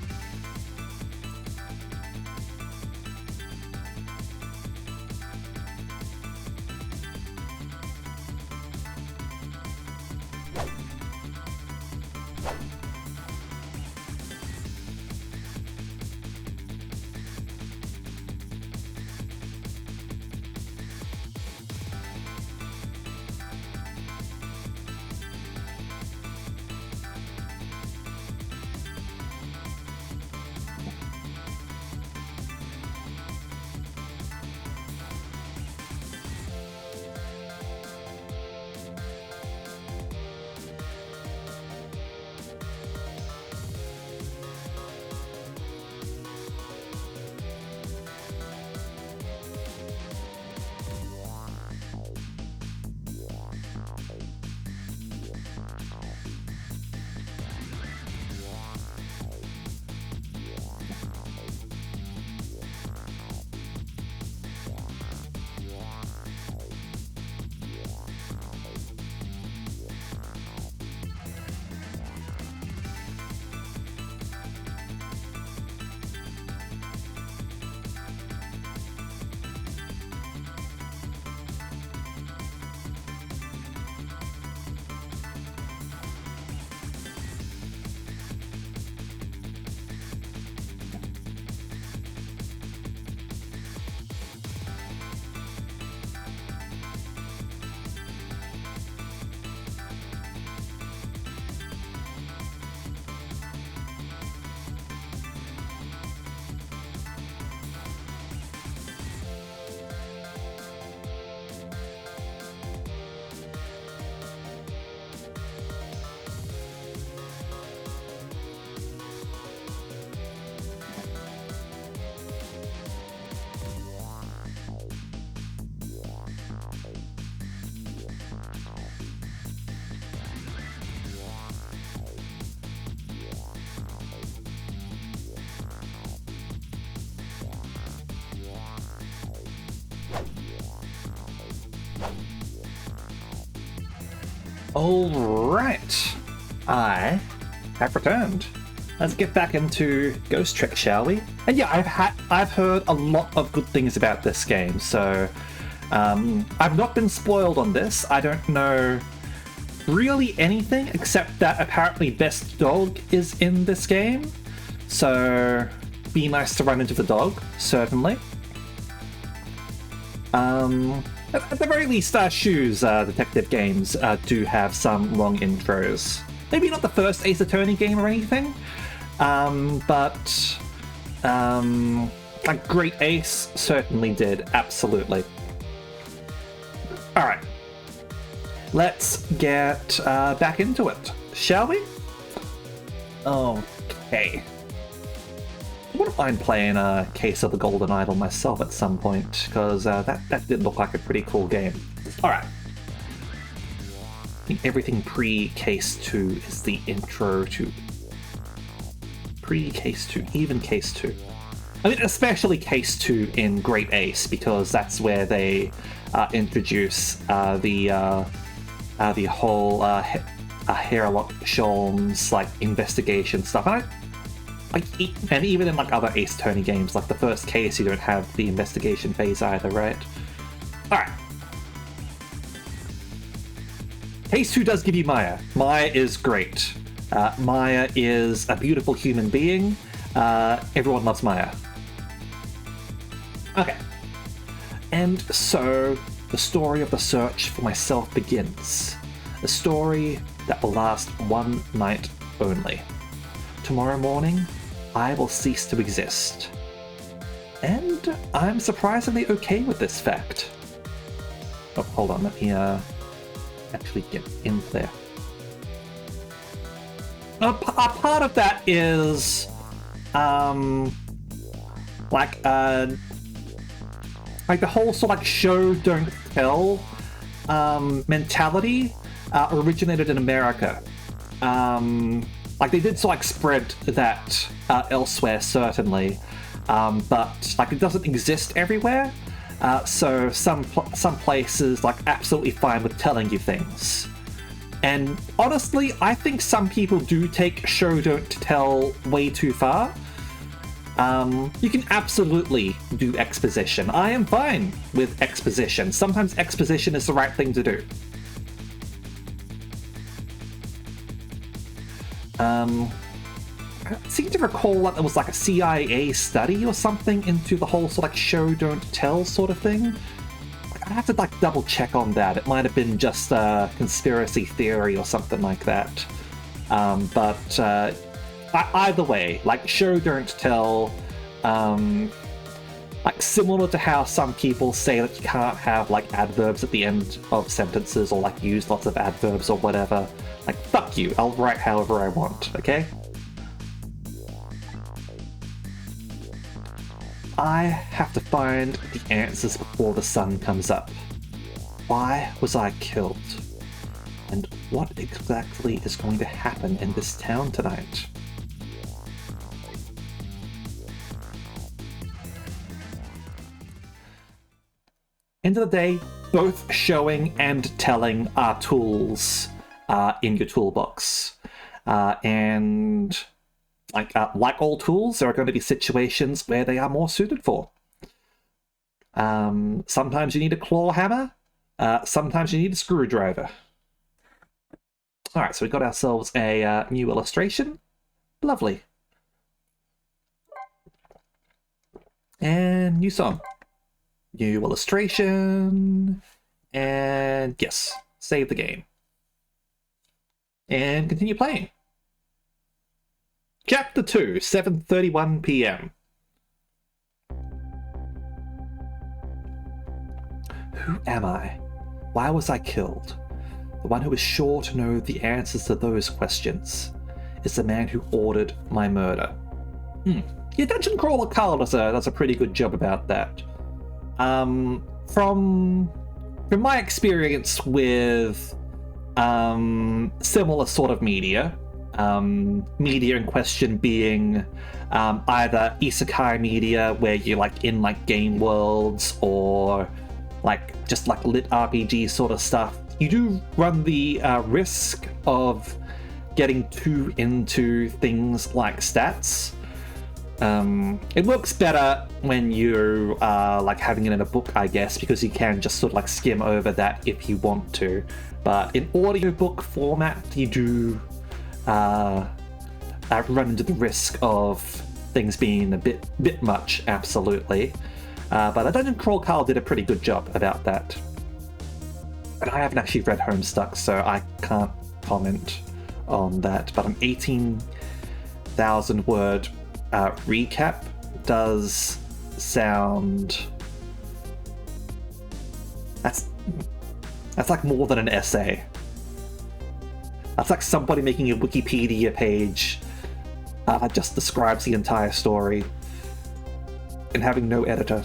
Alright, I have returned. Let's get back into Ghost Trick, shall we? And yeah, I've heard a lot of good things about this game, so I've not been spoiled on this. I don't know really anything except that apparently Best Dog is in this game. So be nice to run into the dog, certainly. At the very least, Shu's detective games do have some long intros. Maybe not the first Ace Attorney game or anything, but a Great Ace certainly did, absolutely. Alright, let's get back into it, shall we? Okay. I wouldn't mind playing a Case of the Golden Idol myself at some point, because that did look like a pretty cool game. Alright. I think everything pre-Case 2 is the intro to... Pre-Case 2, even Case 2. I mean, especially Case 2 in Great Ace, because that's where they introduce the whole Sherlock Holmes like investigation stuff. And even in like other Ace Attorney games, like the first Case, you don't have the investigation phase either, right? Alright. Case 2 does give you Maya. Maya is great. Maya is a beautiful human being. Everyone loves Maya. Okay. And so, the story of the search for myself begins. A story that will last one night only. Tomorrow morning, I will cease to exist. And I'm surprisingly okay with this fact. Oh, hold on, let me actually get in there. A part of that is like the whole sort of like show don't tell mentality originated in America. Like they did sort of like spread that elsewhere certainly, but like it doesn't exist everywhere. So some places like absolutely fine with telling you things. And honestly, I think some people do take show don't tell way too far. You can absolutely do exposition. I am fine with exposition. Sometimes exposition is the right thing to do. I seem to recall that there was like a CIA study or something into the whole sort of like show don't tell sort of thing. I'd have to like double check on that. It might have been just a conspiracy theory or something like that. But either way, like show don't tell, like similar to how some people say that you can't have like adverbs at the end of sentences or like use lots of adverbs or whatever. Like, fuck you, I'll write however I want, okay? I have to find the answers before the sun comes up. Why was I killed? And what exactly is going to happen in this town tonight? End of the day, both showing and telling are tools in your toolbox. And like all tools, there are going to be situations where they are more suited for. Sometimes you need a claw hammer, sometimes you need a screwdriver. Alright, so we got ourselves a new illustration. Lovely. And new song. New illustration. And yes, save the game. And continue playing. Chapter 2, 7:31 p.m. Who am I? Why was I killed? The one who is sure to know the answers to those questions is the man who ordered my murder. Your Dungeon Crawler Carl does a pretty good job about that. From my experience with similar sort of media in question being either isekai media where you're like in like game worlds or like just like lit RPG sort of stuff, you do run the risk of getting too into things like stats. It works better when you are like having it in a book, I guess, because you can just sort of like skim over that if you want to. But in audiobook format, you do run into the risk of things being a bit much, absolutely. But the Dungeon Crawl Carl did a pretty good job about that. And I haven't actually read Homestuck, so I can't comment on that. But an 18,000 word recap does sound... That's like more than an essay. That's like somebody making a Wikipedia page that just describes the entire story and having no editor.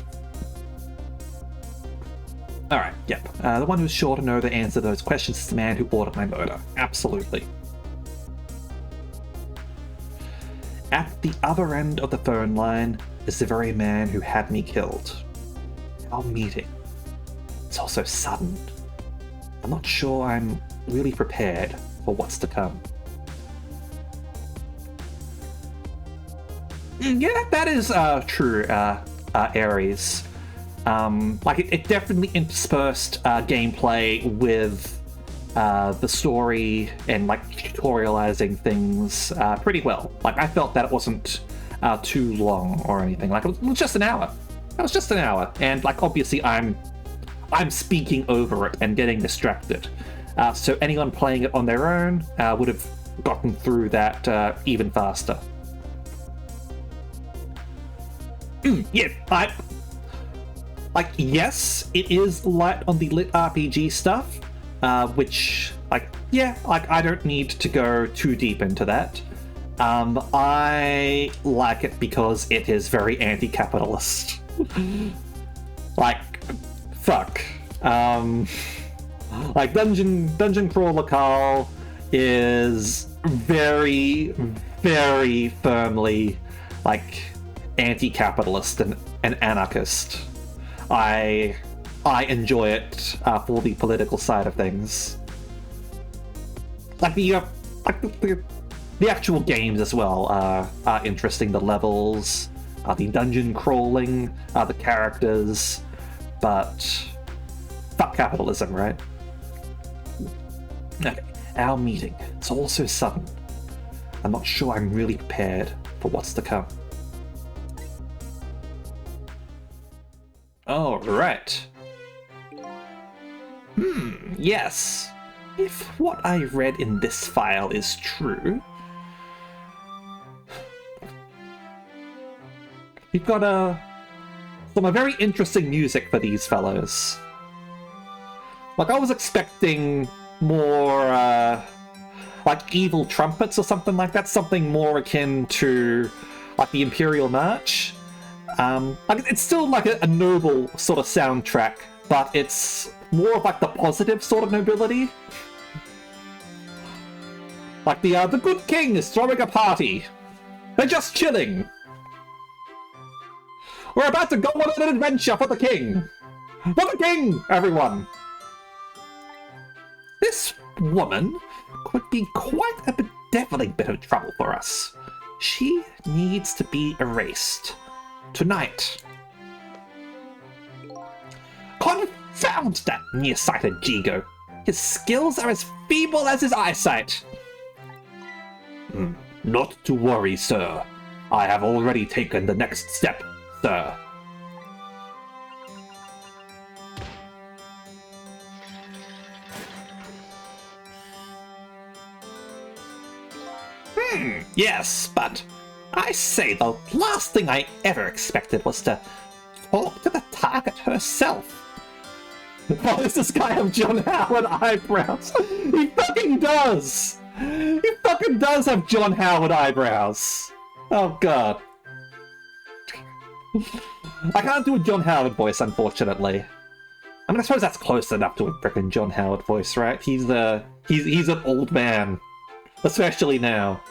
Alright, yep. The one who's sure to know the answer to those questions is the man who ordered my murder. Absolutely. At the other end of the phone line is the very man who had me killed. Our meeting. It's also sudden. I'm not sure I'm really prepared for what's to come. Yeah, that is true, Ares. Like, it definitely interspersed gameplay with the story and, like, tutorializing things pretty well. Like, I felt that it wasn't too long or anything. Like, it was just an hour. It was just an hour. And, like, obviously I'm speaking over it and getting distracted. So anyone playing it on their own would have gotten through that even faster. Yeah, yes, it is light on the lit RPG stuff, which, like, yeah, like, I don't need to go too deep into that. I like it because it is very anti-capitalist. Like, fuck. Like, Dungeon Crawler Carl is very, very firmly, like, anti-capitalist and anarchist. I enjoy it for the political side of things. Like the actual games as well are interesting. The levels, the dungeon crawling, the characters, but fuck capitalism, right? Okay, our meeting. It's all so sudden. I'm not sure I'm really prepared for what's to come. All right. Yes. If what I read in this file is true, we've got some very interesting music for these fellows. Like, I was expecting more, like, evil trumpets or something like that, something more akin to, like, the Imperial March. Like, it's still like a noble sort of soundtrack, but it's more of like the positive sort of nobility. Like the good king is throwing a party. They're just chilling. We're about to go on an adventure for the king. For the king, everyone. This woman could be quite a bedeviling bit of trouble for us. She needs to be erased. Tonight. Confound that nearsighted Jigo. His skills are as feeble as his eyesight. Not to worry, sir. I have already taken the next step, sir. Yes, but I say the last thing I ever expected was to talk to the target herself. Why does this guy have John Howard eyebrows? He fucking does! He fucking does have John Howard eyebrows. Oh god. I can't do a John Howard voice, unfortunately. I mean, I suppose that's close enough to a frickin' John Howard voice, right? He's an old man. Especially now.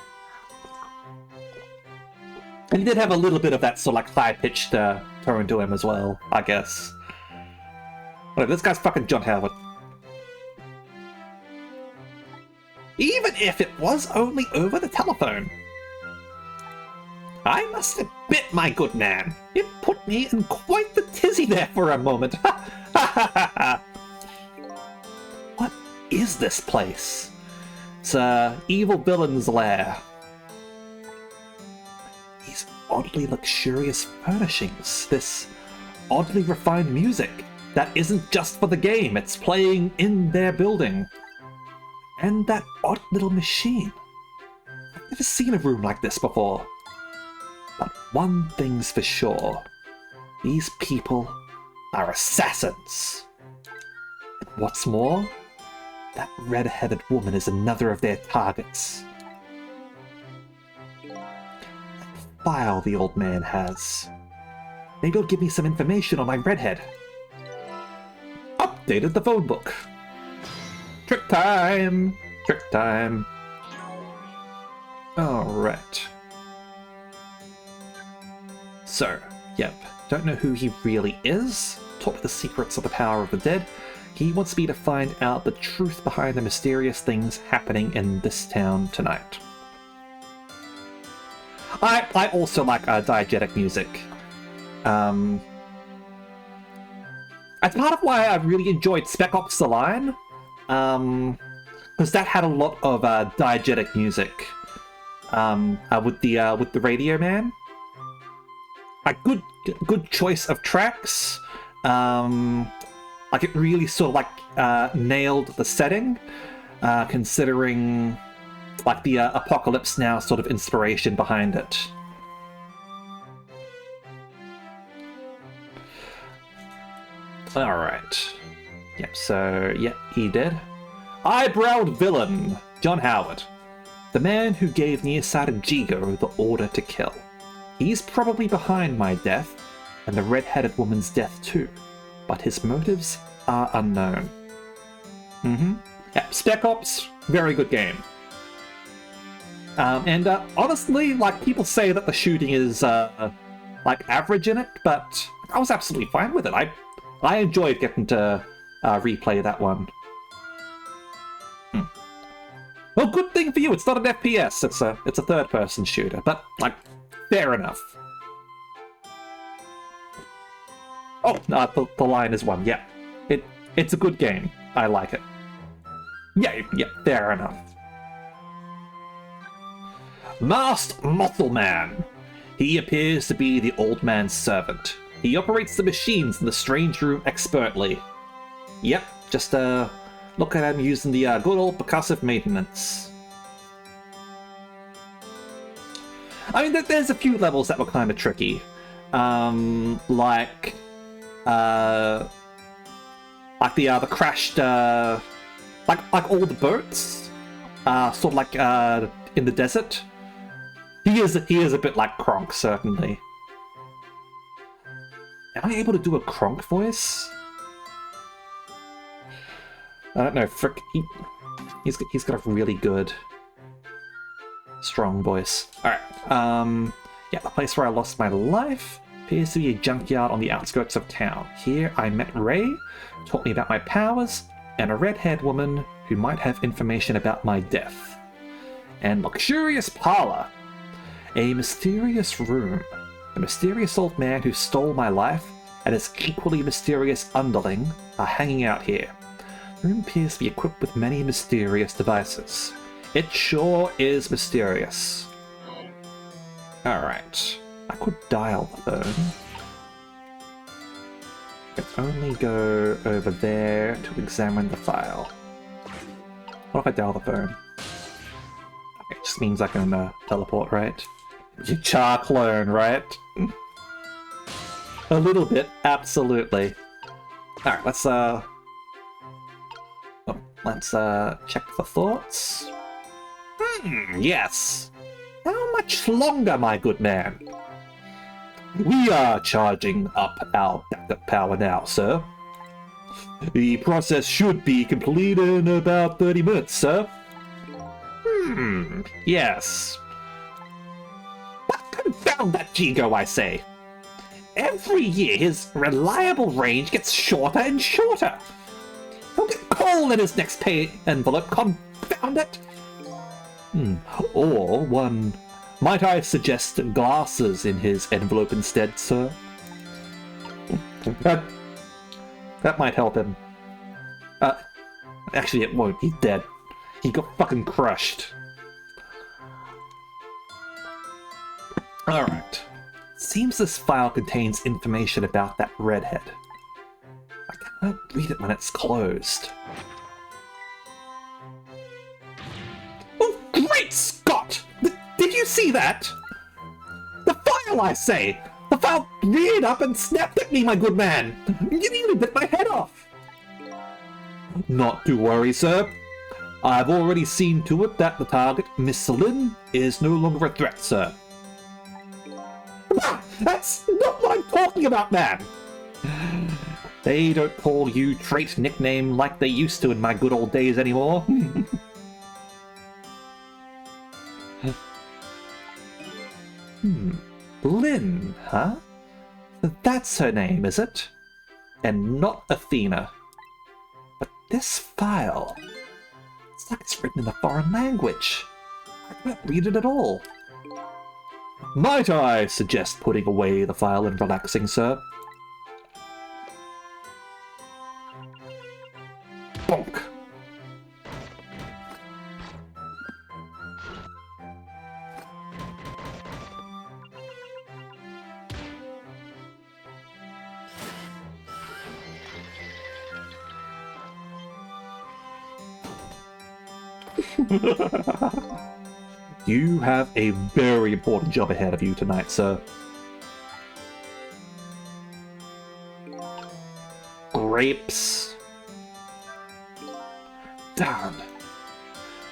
And he did have a little bit of that sort of like high-pitched tone to him as well, I guess. Whatever, this guy's fucking John Howard. Even if it was only over the telephone. I must admit, my good man, it put me in quite the tizzy there for a moment. What is this place? It's a evil villain's lair. oddly luxurious furnishings, this oddly refined music that isn't just for the game, it's playing in their building. And that odd little machine. I've never seen a room like this before. But one thing's for sure. These people are assassins. And what's more, that red-headed woman is another of their targets. That file the old man has. Maybe it'll give me some information on my redhead. Updated the phone book. Trick time! Trick time. Alright. So, yep, don't know who he really is. Taught me the secrets of the power of the dead. He wants me to find out the truth behind the mysterious things happening in this town tonight. I also like diegetic music. That's part of why I really enjoyed Spec Ops: The Line. Because that had a lot of diegetic music. With the Radio Man. A good choice of tracks. Like it really sort of like nailed the setting, considering like the Apocalypse Now sort of inspiration behind it. Alright. Yep, so, yep, he did. Eyebrowed villain, John Howard. The man who gave nearsighted Jigo the order to kill. He's probably behind my death, and the red-headed woman's death too, but his motives are unknown. Yeah, Spec Ops, very good game. And honestly, like, people say that the shooting is, like, average in it, but I was absolutely fine with it. I enjoyed getting to replay that one. Well, good thing for you, it's not an FPS, it's a third-person shooter, but, like, fair enough. Oh, the line is one, yeah. It's a good game. I like it. Yeah, fair enough. Masked Muscle Man. He appears to be the old man's servant. He operates the machines in the strange room expertly. Yep, just look at him using the good old percussive maintenance. I mean, there's a few levels that were kind of tricky. Like the crashed, like all the boats, sort of like in the desert. He is a bit like Kronk, certainly. Am I able to do a Kronk voice? I don't know. Frick, he's got a really good, strong voice. All right. Yeah, the place where I lost my life appears to be a junkyard on the outskirts of town. Here I met Ray, taught me about my powers, and a red-haired woman who might have information about my death. And luxurious parlor. A mysterious room. The mysterious old man who stole my life and his equally mysterious underling are hanging out here. The room appears to be equipped with many mysterious devices. It sure is mysterious. Alright. I could dial the phone. I can only go over there to examine the file. What if I dial the phone? Okay, it just means I can teleport, right? You char clone, right? A little bit, absolutely. Alright, let's check the thoughts. Yes. How much longer, my good man? We are charging up our backup power now, sir. The process should be complete in about 30 minutes, sir. Yes. But confound that Jigo, I say. Every year, his reliable range gets shorter and shorter. He'll get coal in his next pay envelope, confound it. Or one... Might I suggest glasses in his envelope instead, sir? That might help him. Actually, it won't. He's dead. He got fucking crushed. Alright. seems this file contains information about that redhead. I can't read it when it's closed. Oh, great Scott! Did you see that? The file, I say! The file reared up and snapped at me, my good man! You nearly bit my head off! Not to worry, sir. I've already seen to it that the target, Miss Lynn, is no longer a threat, sir. Ah, that's not what I'm talking about, man! They don't call you trait nickname like they used to in my good old days anymore. Lynn, huh? That's her name, is it? And not Athena. But this file... It's like it's written in a foreign language. I can't read it at all. Might I suggest putting away the file and relaxing, sir? Bonk. You have a very important job ahead of you tonight, sir. Grapes. Darn.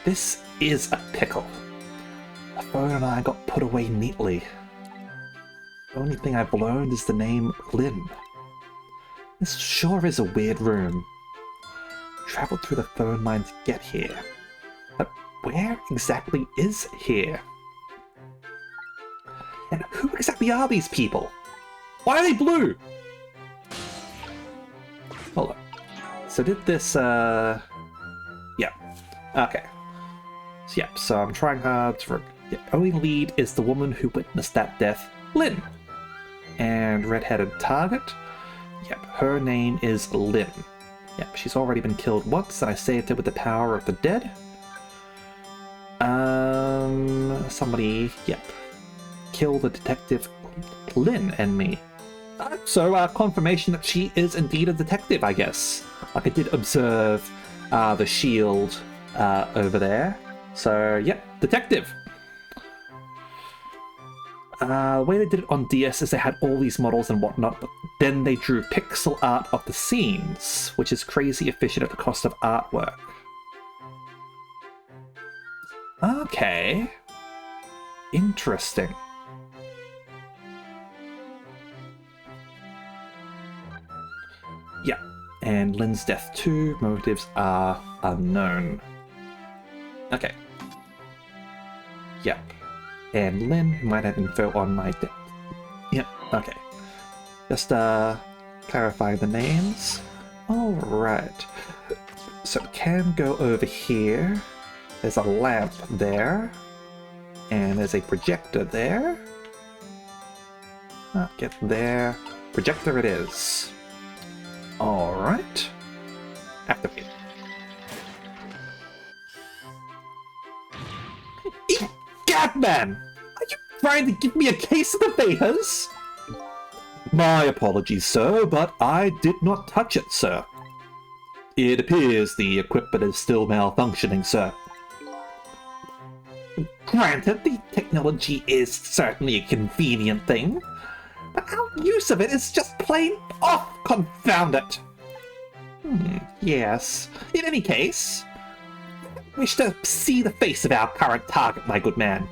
This is a pickle. The phone and I got put away neatly. The only thing I've learned is the name Lynn. This sure is a weird room. Traveled through the phone line to get here. But where exactly is here? And who exactly are these people? Why are they blue? Hold on. So did this, yeah. Okay. So, yeah, so I'm trying hard to... The only lead is the woman who witnessed that death, Lynn. And red-headed target? Yep, her name is Lynn. Yep, she's already been killed once, and I saved her with the power of the dead. Somebody, yep. Kill the detective Lynn and me. So, confirmation that she is indeed a detective, I guess. Like, I did observe the shield over there. So, yep, detective. The way they did it on DS is they had all these models and whatnot, but then they drew pixel art of the scenes, which is crazy efficient at the cost of artwork. Okay. Interesting. Yeah, and Lynn's death too. Motives are unknown. Okay. Yep. And Lynn, who might have info on my death. Yep, okay. Just clarify the names. Alright. So can go over here. There's a lamp there. And there's a projector there. Get there. Projector it is. Alright. Activate. Gatman! Are you trying to give me a case of the vapors? My apologies, sir, but I did not touch it, sir. It appears the equipment is still malfunctioning, sir. Granted, the technology is certainly a convenient thing, but our use of it is just plain off, confound it! Yes. In any case, I wish to see the face of our current target, my good man.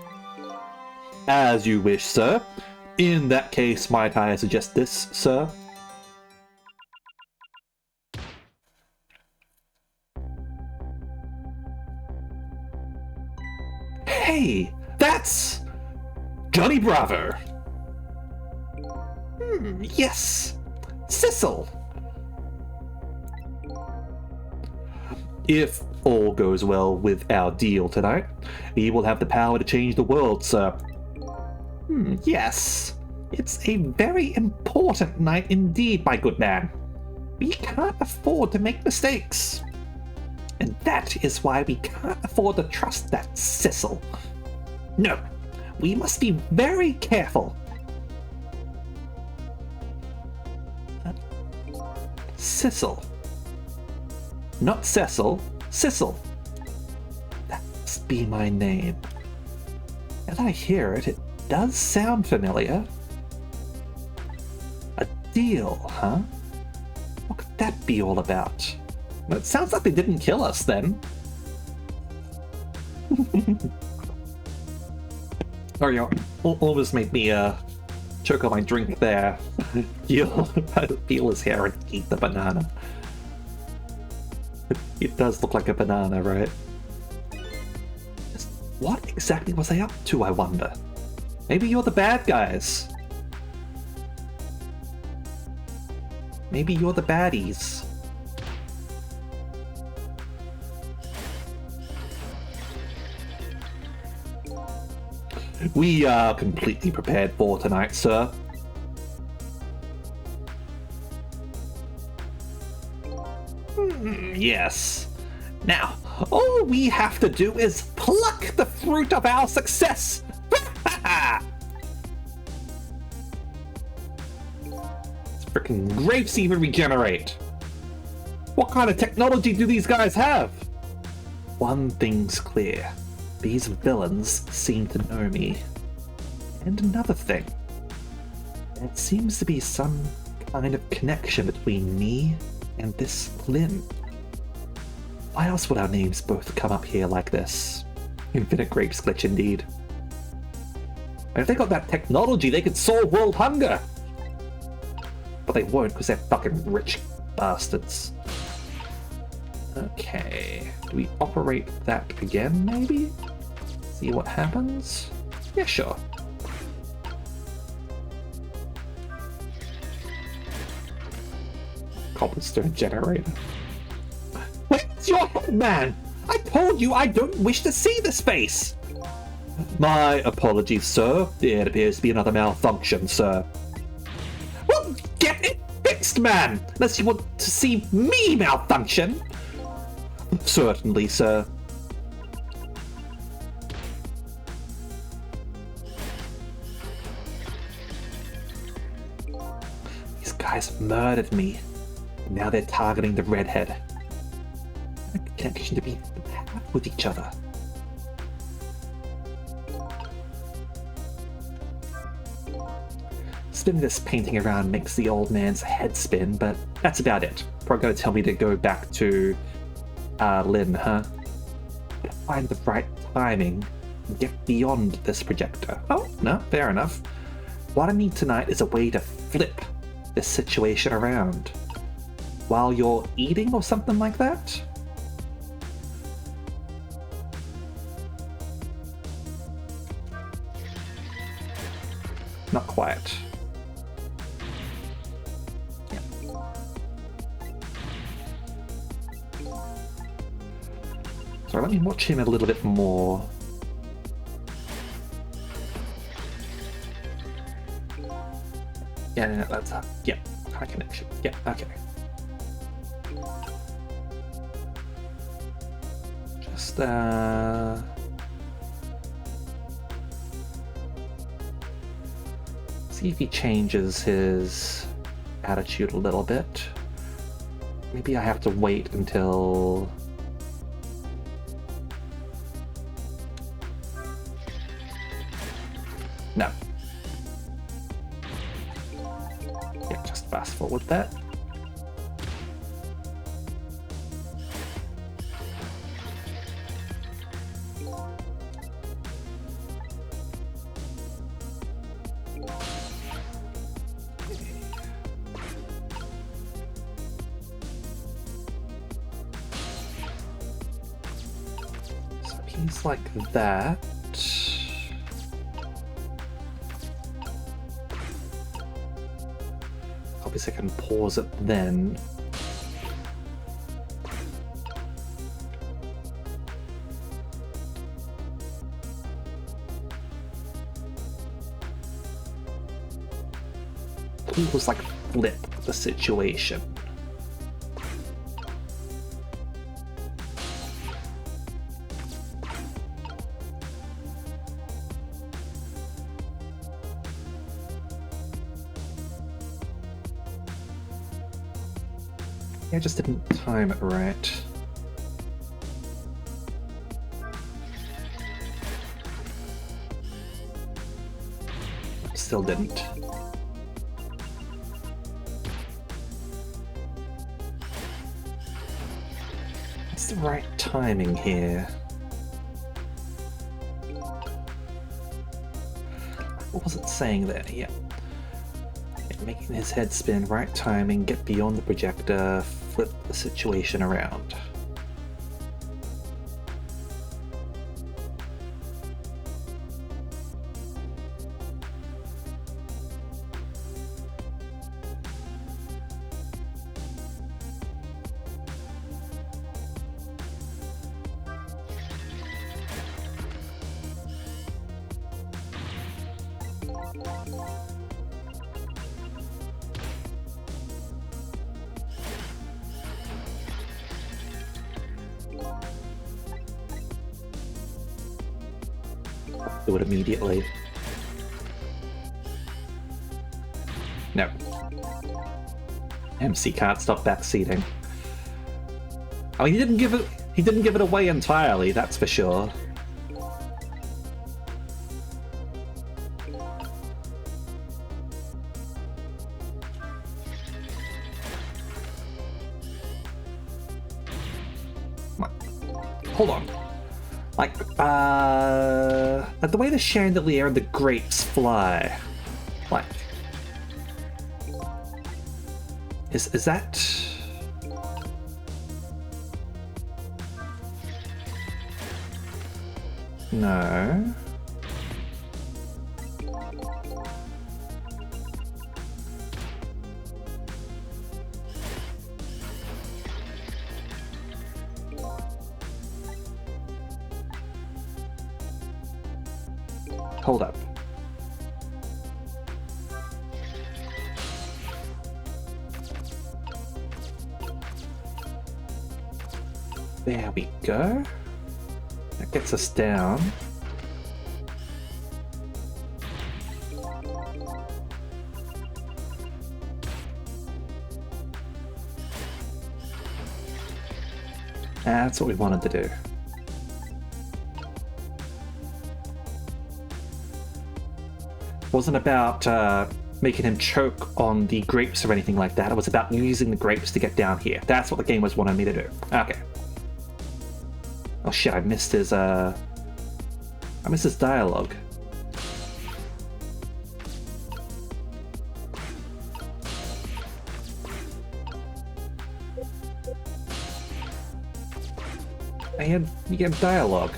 As you wish, sir. In that case, might I suggest this, sir? Hey, that's Johnny Bravo. Yes, Sissel. If all goes well with our deal tonight, we will have the power to change the world, sir. Yes, it's a very important night indeed, my good man. We can't afford to make mistakes. And that is why we can't afford to trust that Sissel. No, we must be very careful. Sissel. Not Cecil, Sissel. That must be my name. As I hear it, it does sound familiar. A deal, huh? What could that be all about? Well, it sounds like they didn't kill us then. Oh, you almost made me choke on my drink there. You'll peel his hair and eat the banana. It does look like a banana, right? What exactly was I up to, I wonder? Maybe you're the bad guys. Maybe you're the baddies. We are completely prepared for tonight, sir. Yes. Now, all we have to do is pluck the fruit of our success. Freaking grapes even regenerate. What kind of technology do these guys have? One thing's clear. These villains seem to know me. And another thing. There seems to be some kind of connection between me and this Lynn. Why else would our names both come up here like this? Infinite grapes glitch indeed. And if they got that technology, they could solve world hunger. But they won't because they're fucking rich bastards. Okay. Do we operate that again, maybe? See what happens? Yeah, sure. Cobblestone generator. Where's your head, man? I told you I don't wish to see this face! My apologies, sir. It appears to be another malfunction, sir. Well, get it fixed, man! Unless you want to see me malfunction. Certainly, sir. These guys murdered me. Now they're targeting the redhead. A connection to be have with each other. Spinning this painting around makes the old man's head spin, but that's about it. Probably gonna tell me to go back to Lynn, huh? Find the right timing and get beyond this projector. Oh, no, fair enough. What I need tonight is a way to flip this situation around. While you're eating or something like that? Not quite. So let me watch him a little bit more. Yeah, that's yeah, high connection. Yeah, okay. Just see if he changes his attitude a little bit. Maybe I have to wait until no. Yeah, just fast forward that. So he's like that. Obviously I can pause it then. It was like flip the situation. I just didn't time it right. Still didn't. What's the right timing here? What was it saying there? Yeah. Making his head spin, right timing, get beyond the projector, flip the situation around. Do it immediately. No. MC can't stop backseating. I mean, he didn't give it away entirely, that's for sure. Hold on. Like, the way the chandelier and the grapes fly, like, is that? No. Hold up. There we go. That gets us down. That's what we wanted to do. It wasn't about making him choke on the grapes or anything like that. It was about using the grapes to get down here. That's what the game was wanting me to do. Okay. Oh shit, I missed his dialogue. You get dialogue.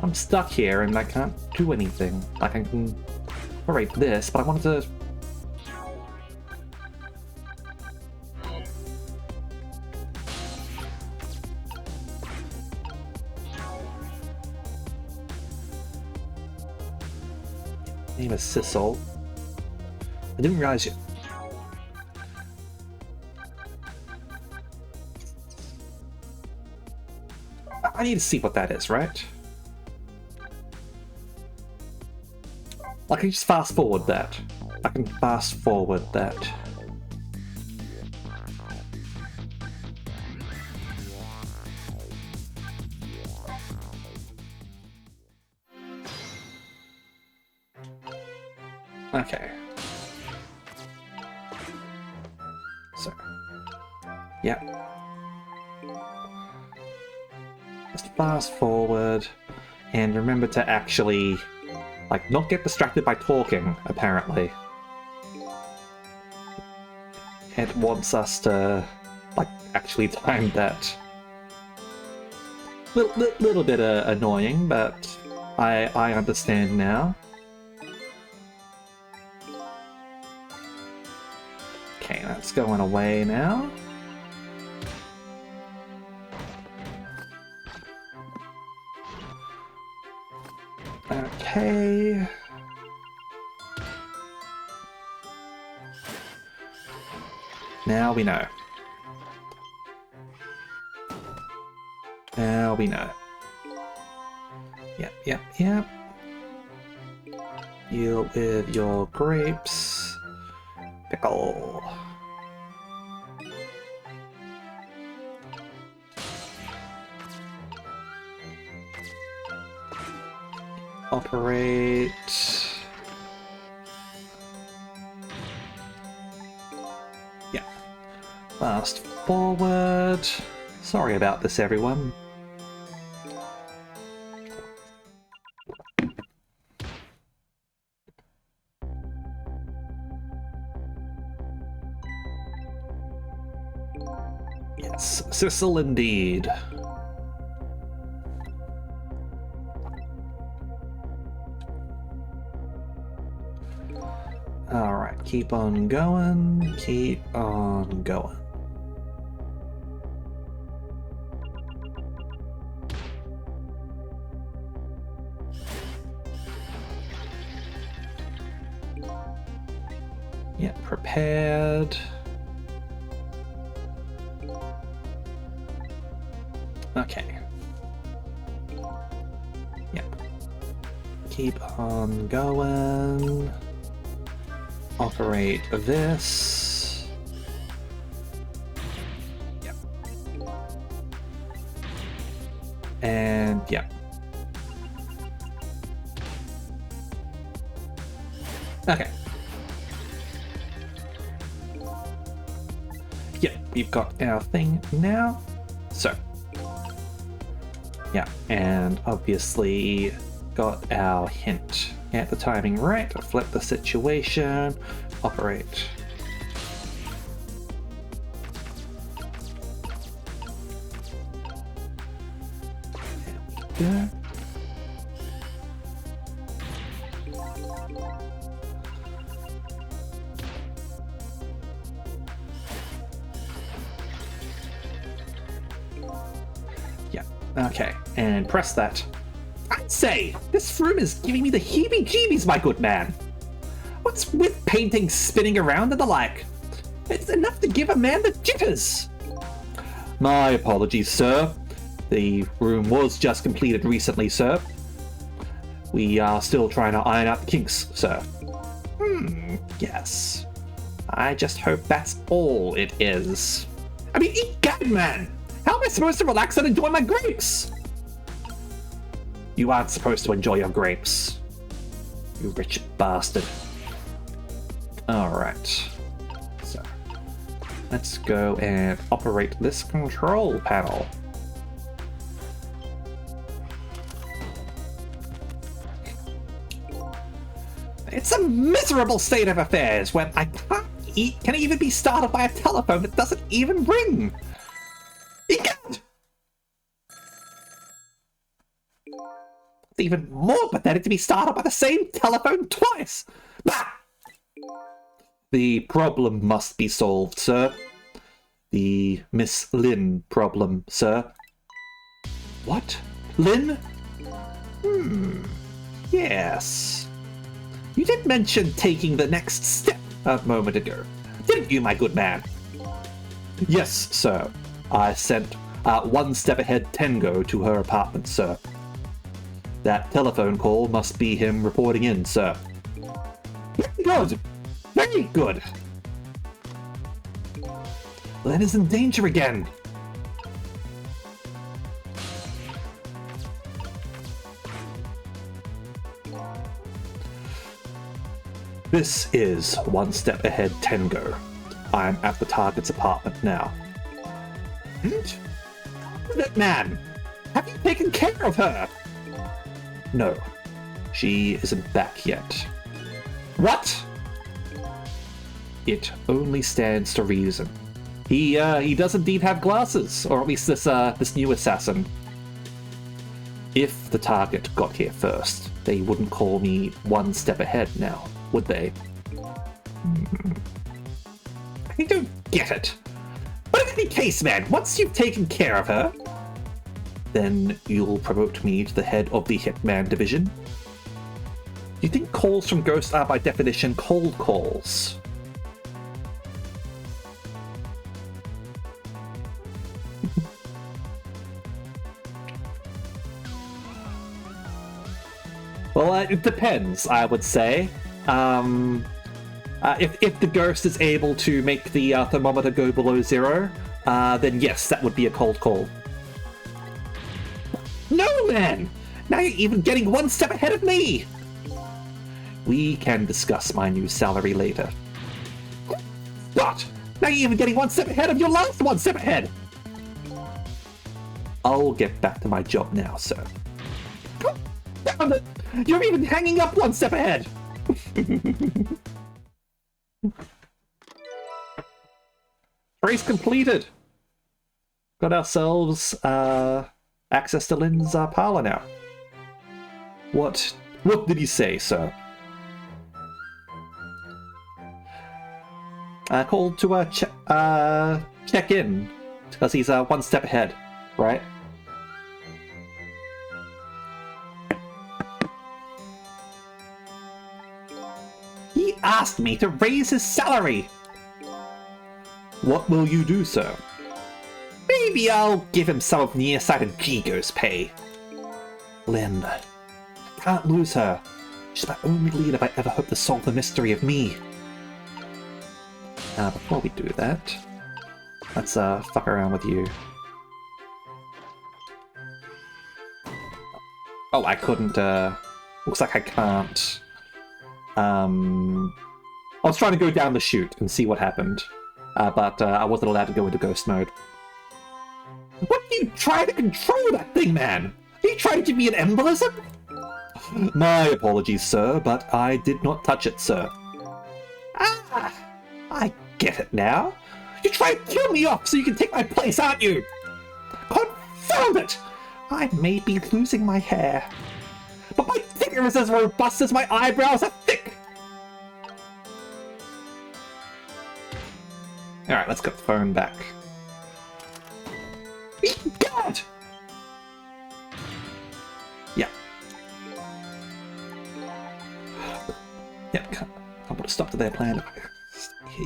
I'm stuck here and I can't do anything. Like, I can operate this, but I wanted to... Name is Sissel. I didn't realize you... I need to see what that is, right? I can just fast forward that. I can fast forward that. Okay. So. Yeah. Just fast forward and remember to actually, like, not get distracted by talking, apparently. It wants us to, like, actually time that. Little bit annoying, but I understand now. Okay, that's going away now. Okay. Now we know. Now we know. Yep. Deal with your grapes. Pickle. Operate. Yeah. Fast forward. Sorry about this, everyone. Yes, Sissel indeed. Alright, keep on going, keep on going. Yeah, prepared. Okay. Yep. Keep on going. Operate this. Yep. And yep. Okay. Yep, we've got our thing now. So. Yeah, and obviously got our hint. Get the timing right, flip the situation, operate. There we go. Yeah, okay, and press that. I'd say, this room is giving me the heebie-jeebies, my good man. What's with paintings spinning around and the like? It's enough to give a man the jitters. My apologies, sir. The room was just completed recently, sir. We are still trying to iron out the kinks, sir. Yes. I just hope that's all it is. I mean, egad, man! How am I supposed to relax and enjoy my grapes? You aren't supposed to enjoy your grapes. You rich bastard. Alright. So, let's go and operate this control panel. It's a miserable state of affairs when I can even be started by a telephone that doesn't even ring. Egad! It's even more pathetic to be started by the same telephone twice. Bah! The problem must be solved, sir. The Miss Lynn problem, sir. What? Lynn? Yes. You did mention taking the next step a moment ago, didn't you, my good man? Yes, sir. I sent one step ahead Tengo to her apartment, sir. That telephone call must be him reporting in, sir. Very good. Very good. Len is in danger again. This is one step ahead Tengo. I am at the target's apartment now. And? That man! Have you taken care of her? No, she isn't back yet. What? It only stands to reason. He does indeed have glasses, or at least this new assassin. If the target got here first, they wouldn't call me one step ahead now, would they? I don't get it. But in any case, man, once you've taken care of her, then you'll promote me to the head of the Hitman Division. Do you think calls from Ghost are by definition cold calls? Well, it depends, I would say. If the ghost is able to make the thermometer go below 0, then yes, that would be a cold call. No, man! Now you're even getting one step ahead of me! We can discuss my new salary later. What? Now you're even getting one step ahead of your last one step ahead! I'll get back to my job now, sir. Damn it! You're even hanging up one step ahead! Race completed! Got ourselves, access to Lynn's parlor now. What did he say, sir? Called to check in, because he's one step ahead, right? He asked me to raise his salary! What will you do, sir? Maybe I'll give him some of nearsighted Jigo's pay. Lynn. Can't lose her. She's my only lead if I ever hope to solve the mystery of me. Before we do that, let's fuck around with you. Oh, I couldn't, looks like I can't. I was trying to go down the chute and see what happened, but I wasn't allowed to go into ghost mode. What are you trying to control that thing, man? Are you trying to give me an embolism? My apologies, sir, but I did not touch it, sir. Ah! I get it now. You're trying to kill me off so you can take my place, aren't you? Confound it! I may be losing my hair, but my figure is as robust as my eyebrows are thick! Alright, let's get the phone back. God! Yeah. Yeah, I would have stopped their plan.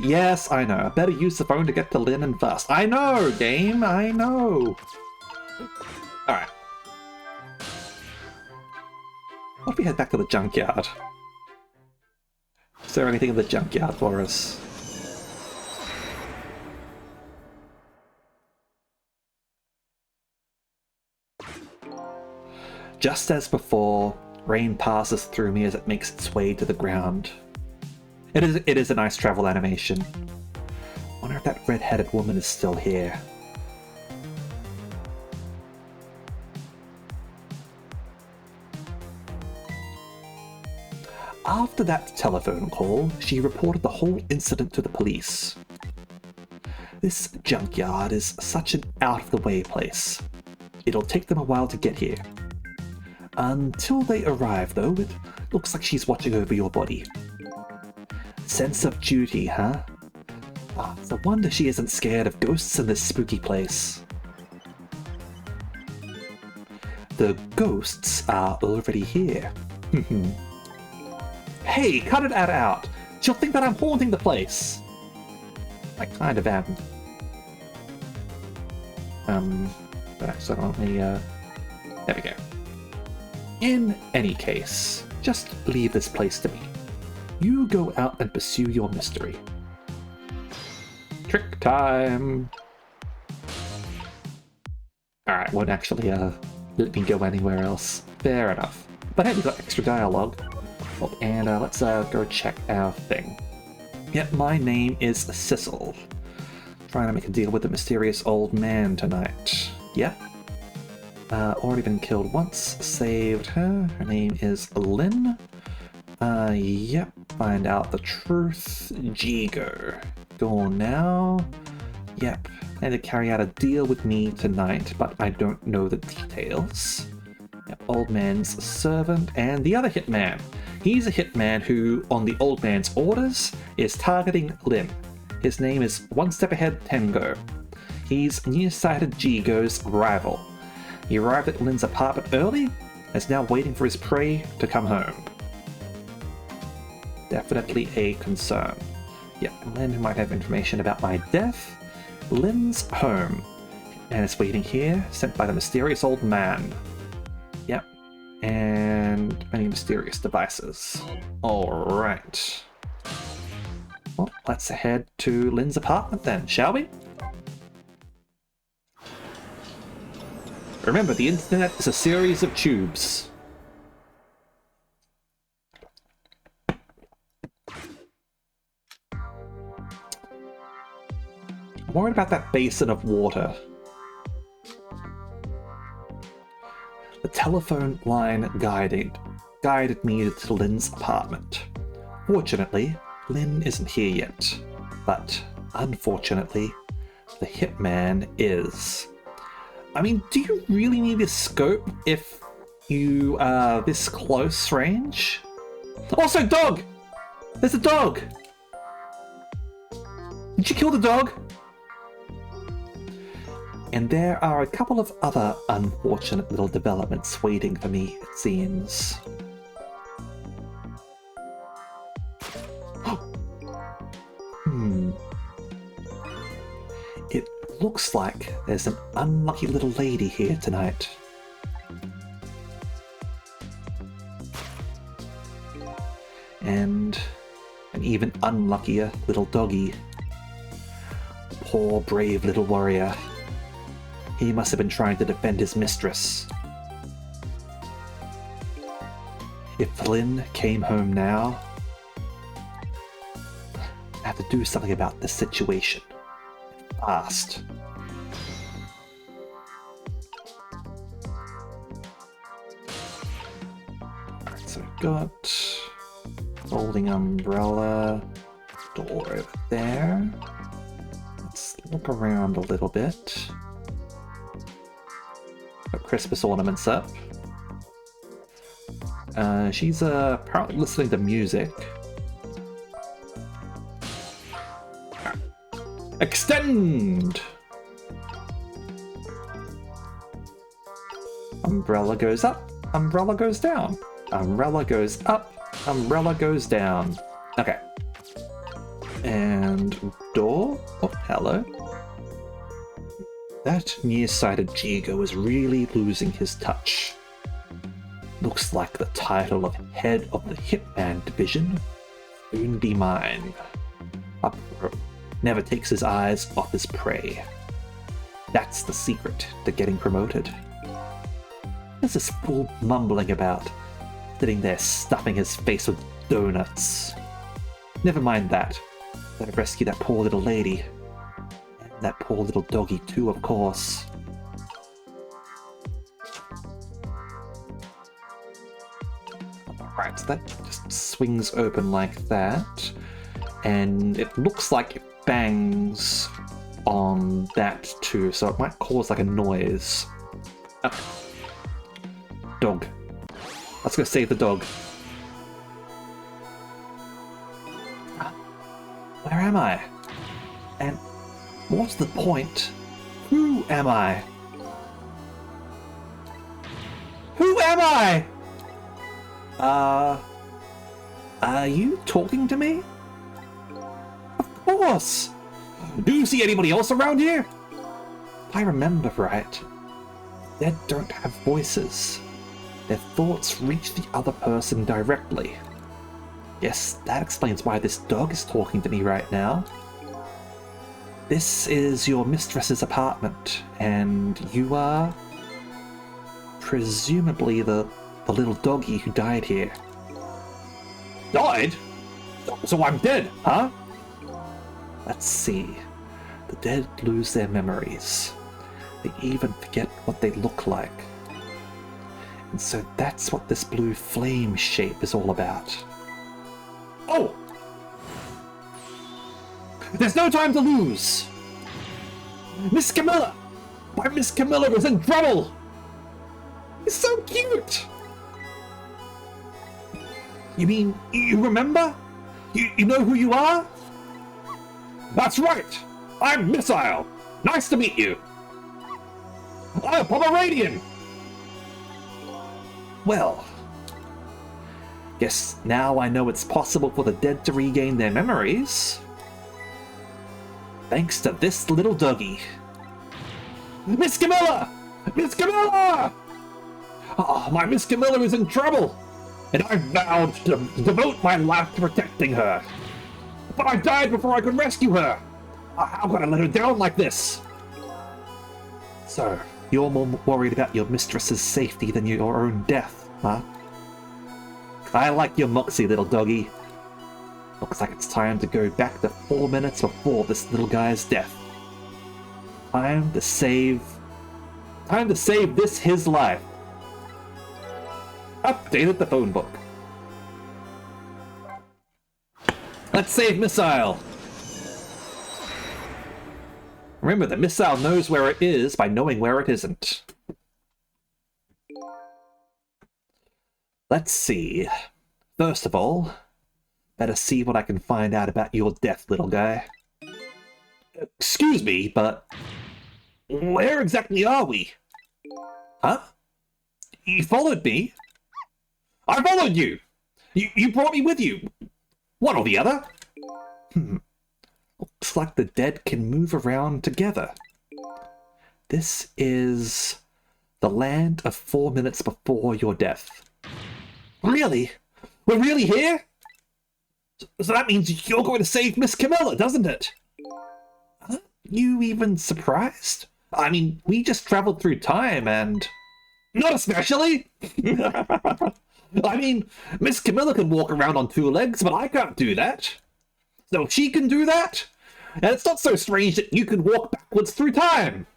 Yes, I know. I better use the phone to get to Lynn and fast. I know, game! I know! Alright. What if we head back to the junkyard? Is there anything in the junkyard for us? Just as before, rain passes through me as it makes its way to the ground. It is a nice travel animation. Wonder if that red-headed woman is still here. After that telephone call, she reported the whole incident to the police. This junkyard is such an out-of-the-way place. It'll take them a while to get here. Until they arrive, though, it looks like she's watching over your body. Sense of duty, huh? It's a wonder she isn't scared of ghosts in this spooky place. The ghosts are already here. Hey, cut it out! She'll think that I'm haunting the place! I kind of am. But accidentally, there we go. In any case, just leave this place to me. You go out and pursue your mystery. Trick time! Alright, won't actually let me go anywhere else. Fair enough. But hey, we got extra dialogue. Oh, and let's go check our thing. Yep, my name is Sissel. Trying to make a deal with the mysterious old man tonight. Yep. Already been killed once. Saved her. Her name is Lynn. Yep. Find out the truth. Jigo. Go on now. Yep. They had to carry out a deal with me tonight, but I don't know the details. Yep. Old man's servant and the other hitman. He's a hitman who, on the old man's orders, is targeting Lynn. His name is One Step Ahead Tengo. He's nearsighted Jigo's rival. He arrived at Lynn's apartment early and is now waiting for his prey to come home. Definitely a concern. Yep, Lynn might have information about my death. Lynn's home. And it's waiting here, sent by the mysterious old man. Yep. And many mysterious devices. Alright. Well, let's head to Lynn's apartment then, shall we? Remember, the internet is a series of tubes. I'm worried about that basin of water. The telephone line guided me to Lynn's apartment. Fortunately, Lynn isn't here yet, but unfortunately, the hitman is. I mean, do you really need a scope if you are this close range? Also, dog! There's a dog! Did you kill the dog? And there are a couple of other unfortunate little developments waiting for me, it seems. It looks like there's an unlucky little lady here tonight. And an even unluckier little doggy. Poor brave little warrior. He must have been trying to defend his mistress. If Lynn came home now, I have to do something about this situation. Fast. Alright, so we've got folding umbrella, door over there. Let's look around a little bit. Got Christmas ornaments up. She's apparently listening to music. Extend! Umbrella goes up, umbrella goes down. Umbrella goes up, umbrella goes down. Okay. And door? Oh, hello. That nearsighted Jigo is really losing his touch. Looks like the title of head of the Hitman Division soon be mine. Upro never takes his eyes off his prey. That's the secret to getting promoted. What's this fool mumbling about? Sitting there stuffing his face with donuts. Never mind that. Gotta rescue that poor little lady. And that poor little doggy too, of course. Alright, so that just swings open like that. And it looks like it bangs on that too, so it might cause like a noise. Okay. Dog. Let's go save the dog. Where am I? And what's the point? Who am I? Who am I? Are you talking to me? Of course! Do you see anybody else around here? If I remember right, dead don't have voices. Their thoughts reach the other person directly. Yes, that explains why this dog is talking to me right now. This is your mistress's apartment, and you are presumably the little doggy who died here. Died? So I'm dead, huh? Let's see. The dead lose their memories. They even forget what they look like. And so that's what this blue flame shape is all about. Oh! There's no time to lose! Miss Camilla! My Miss Camilla was in trouble! It's so cute! You mean, you remember? You know who you are? That's right! I'm Missile! Nice to meet you! I'm a Pomeranian! Well, guess now I know it's possible for the dead to regain their memories. Thanks to this little doggy. Miss Camilla! Miss Camilla! Oh, my Miss Camilla is in trouble, and I vowed to devote my life to protecting her. But I died before I could rescue her. How could I let her down like this? So, you're more worried about your mistress's safety than your own death, huh? I like your moxie, little doggy. Looks like it's time to go back to 4 minutes before this little guy's death. Time to save this his life. Updated the phone book. Let's save Missile. Remember, the Missile knows where it is by knowing where it isn't. Let's see. First of all, better see what I can find out about your death, little guy. Excuse me, but where exactly are we? Huh? You followed me? I followed you! You brought me with you! One or the other? Looks like the dead can move around together. This is the land of 4 minutes before your death. Really? We're really here? So that means you're going to save Miss Camilla, doesn't it? Aren't you even surprised? I mean, we just traveled through time and... Not especially! I mean, Miss Camilla can walk around on 2 legs, but I can't do that. So she can do that, and it's not so strange that you can walk backwards through time.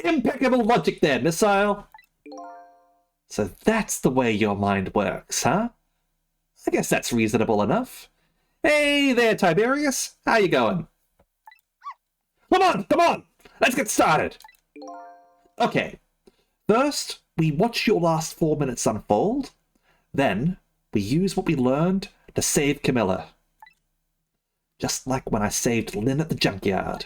Impeccable logic there, Missile. So that's the way your mind works, huh? I guess that's reasonable enough. Hey there, Tiberius. How you going? Come on! Let's get started. Okay. First, we watch your last 4 minutes unfold. Then, we use what we learned to save Camilla. Just like when I saved Lynn at the junkyard.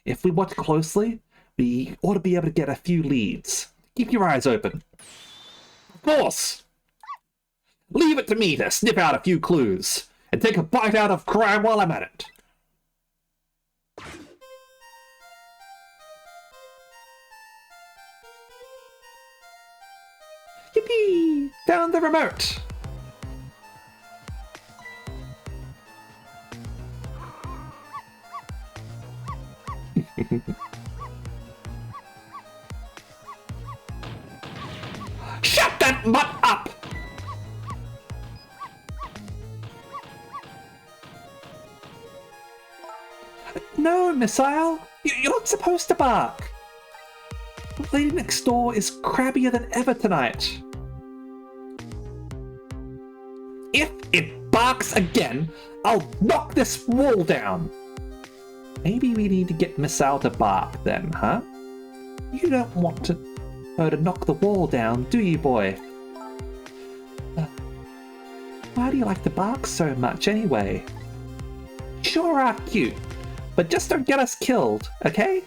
If we watch closely, we ought to be able to get a few leads. Keep your eyes open. Of course! Leave it to me to sniff out a few clues, and take a bite out of crime while I'm at it. Yippee! Found the remote! Shut that mutt up! No, Missile! You're not supposed to bark! The lady next door is crabbier than ever tonight. If it barks again, I'll knock this wall down! Maybe we need to get Missile to bark then, huh? You don't want her to knock the wall down, do you, boy? Why do you like to bark so much, anyway? Sure are cute, but just don't get us killed, okay?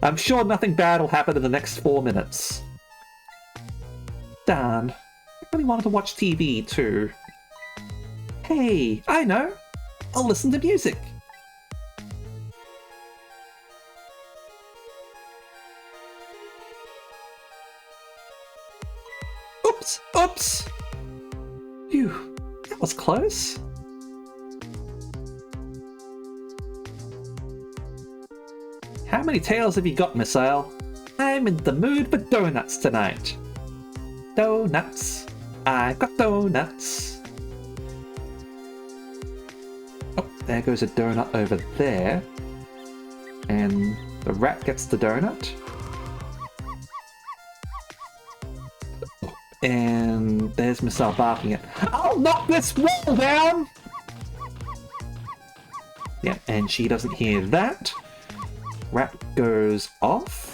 I'm sure nothing bad will happen in the next 4 minutes. Darn. I really wanted to watch TV, too. Hey, I know! I'll listen to music. Oops! Phew, that was close. How many tails have you got, Missile? I'm in the mood for donuts tonight. Donuts. I've got donuts. Oh, there goes a donut over there. And the rat gets the donut. And there's Missile barking it. I'll knock this wall down! Yeah, and she doesn't hear that. Rat goes off.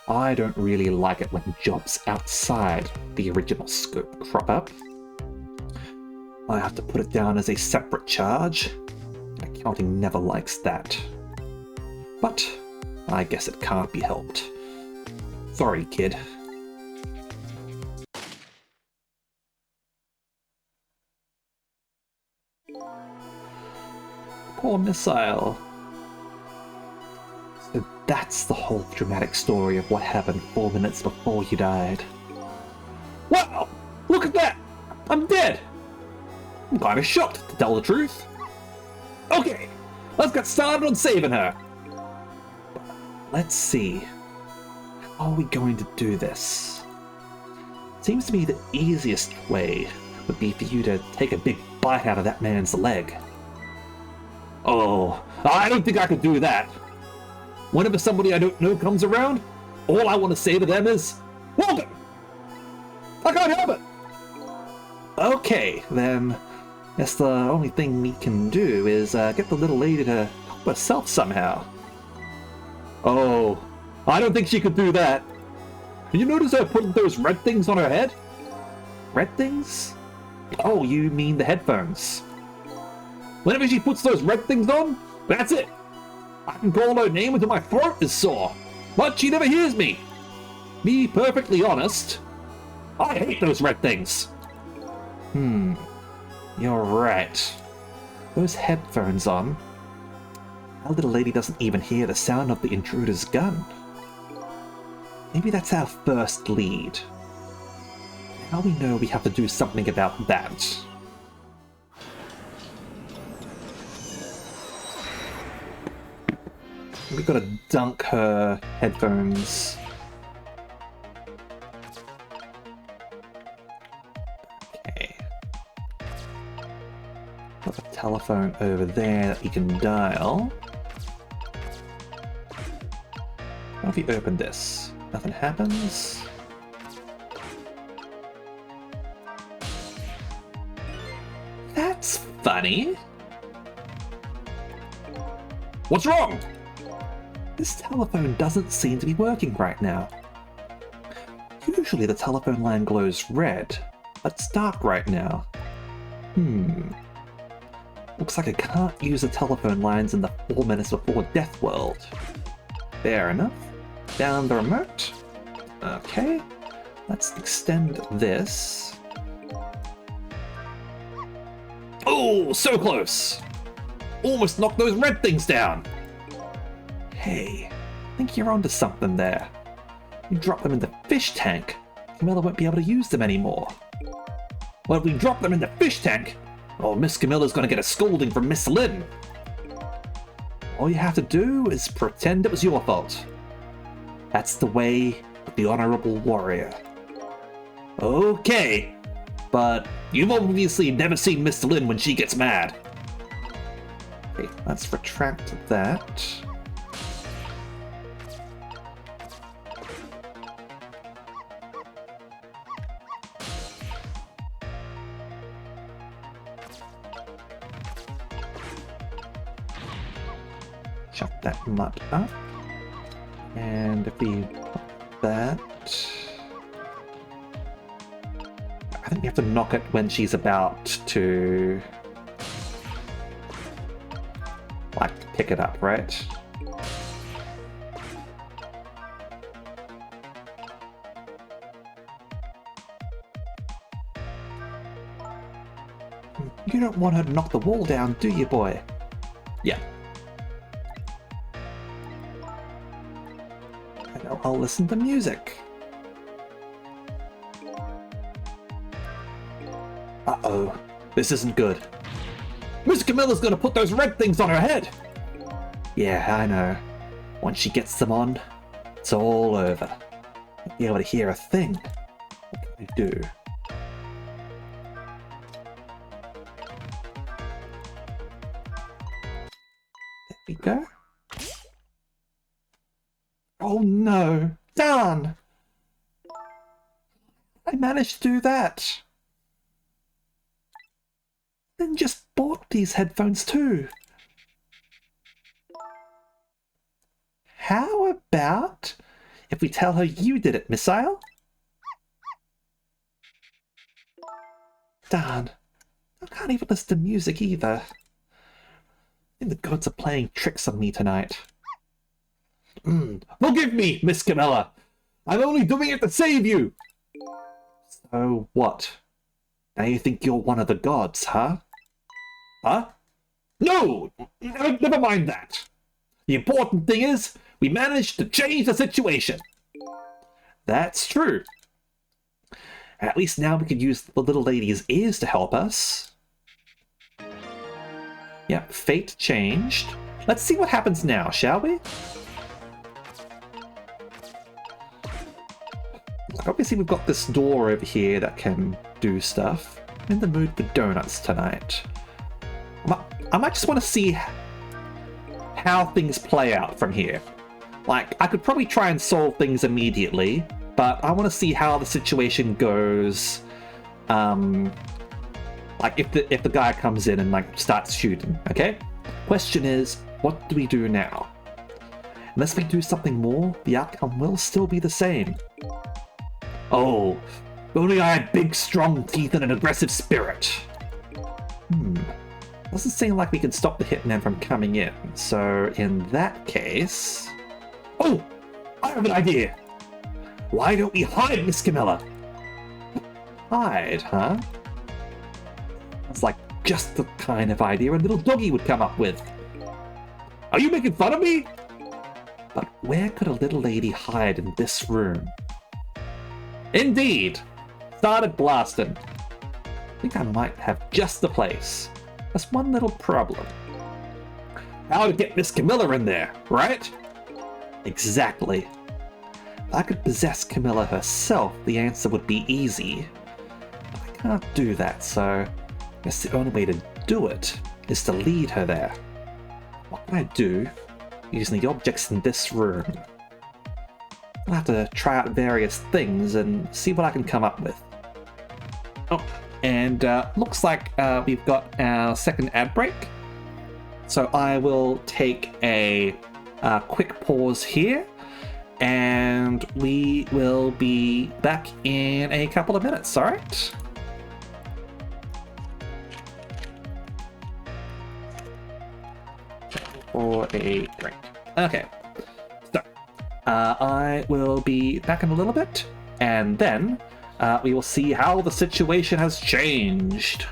I don't really like it when jobs outside the original scope crop up. I have to put it down as a separate charge. Accounting never likes that. But I guess it can't be helped. Sorry, kid. Poor Missile. So that's the whole dramatic story of what happened 4 minutes before you died. Wow! Look at that! I'm dead! I'm kind of shocked, to tell the truth. Okay, let's get started on saving her. Let's see. How are we going to do this? Seems to me the easiest way would be for you to take a big bite out of that man's leg. Oh, I don't think I could do that. Whenever somebody I don't know comes around, all I want to say to them is, welcome! I can't help it! Okay, then, guess the only thing we can do is get the little lady to help herself somehow. Oh, I don't think she could do that. You notice her putting those red things on her head? Red things? Oh, you mean the headphones. Whenever she puts those red things on, that's it. I can call her name until my throat is sore, but she never hears me. Be perfectly honest, I hate those red things. You're right. Those headphones on, our little lady doesn't even hear the sound of the intruder's gun. Maybe that's our first lead. Now we know we have to do something about that. We've got to dunk her headphones. Okay. Got a telephone over there that we can dial. What if we open this? Nothing happens. That's funny. What's wrong? This telephone doesn't seem to be working right now. Usually the telephone line glows red, but it's dark right now. Looks like I can't use the telephone lines in the 4 minutes before death world. Fair enough. Down the remote. Okay. Let's extend this. Oh, so close! Almost knocked those red things down! Hey, I think you're onto something there. You drop them in the fish tank, Camilla won't be able to use them anymore. Well, if we drop them in the fish tank, oh, Miss Camilla's gonna get a scolding from Miss Lynn. All you have to do is pretend it was your fault. That's the way of the honorable warrior. Okay, but you've obviously never seen Miss Lynn when she gets mad. Okay, let's retract that. Shut that nut up. And if we put that... I think we have to knock it when she's about to... like, pick it up, right? You don't want her to knock the wall down, do you, boy? Yeah. I'll listen to music. Uh-oh. This isn't good. Miss Camilla's gonna put those red things on her head! Yeah, I know. Once she gets them on, it's all over. Won't be able to hear a thing. What can I do? There we go. Oh no! Darn! I managed to do that! Then just bought these headphones too. How about if we tell her you did it, Missile? Darn. I can't even listen to music either. I think the gods are playing tricks on me tonight. Forgive me, Miss Camilla. I'm only doing it to save you. So what? Now you think you're one of the gods, huh? Huh? No! Never mind that. The important thing is, we managed to change the situation. That's true. At least now we can use the little lady's ears to help us. Yeah, fate changed. Let's see what happens now, shall we? Obviously we've got this door over here that can do stuff. I'm in the mood for donuts tonight. I might just want to see how things play out from here. Like, I could probably try and solve things immediately, but I want to see how the situation goes. Like, if the guy comes in and, like, starts shooting, okay? Question is, what do we do now? Unless we do something more, the outcome will still be the same. Oh, if only I had big, strong teeth and an aggressive spirit. Doesn't seem like we can stop the hitman from coming in. So in that case... Oh! I have an idea! Why don't we hide, Miss Camilla? Hide, huh? That's like just the kind of idea a little doggy would come up with. Are you making fun of me? But where could a little lady hide in this room? Indeed! Started blasting. I think I might have just the place. That's one little problem. How to get Miss Camilla in there, right? Exactly. If I could possess Camilla herself, the answer would be easy. But I can't do that, so I guess the only way to do it is to lead her there. What can I do using the objects in this room? I'll have to try out various things and see what I can come up with. Oh, and looks like we've got our second ad break. So I will take a quick pause here, and we will be back in a couple of minutes, all right? For a drink. Okay. I will be back in a little bit, and then we will see how the situation has changed.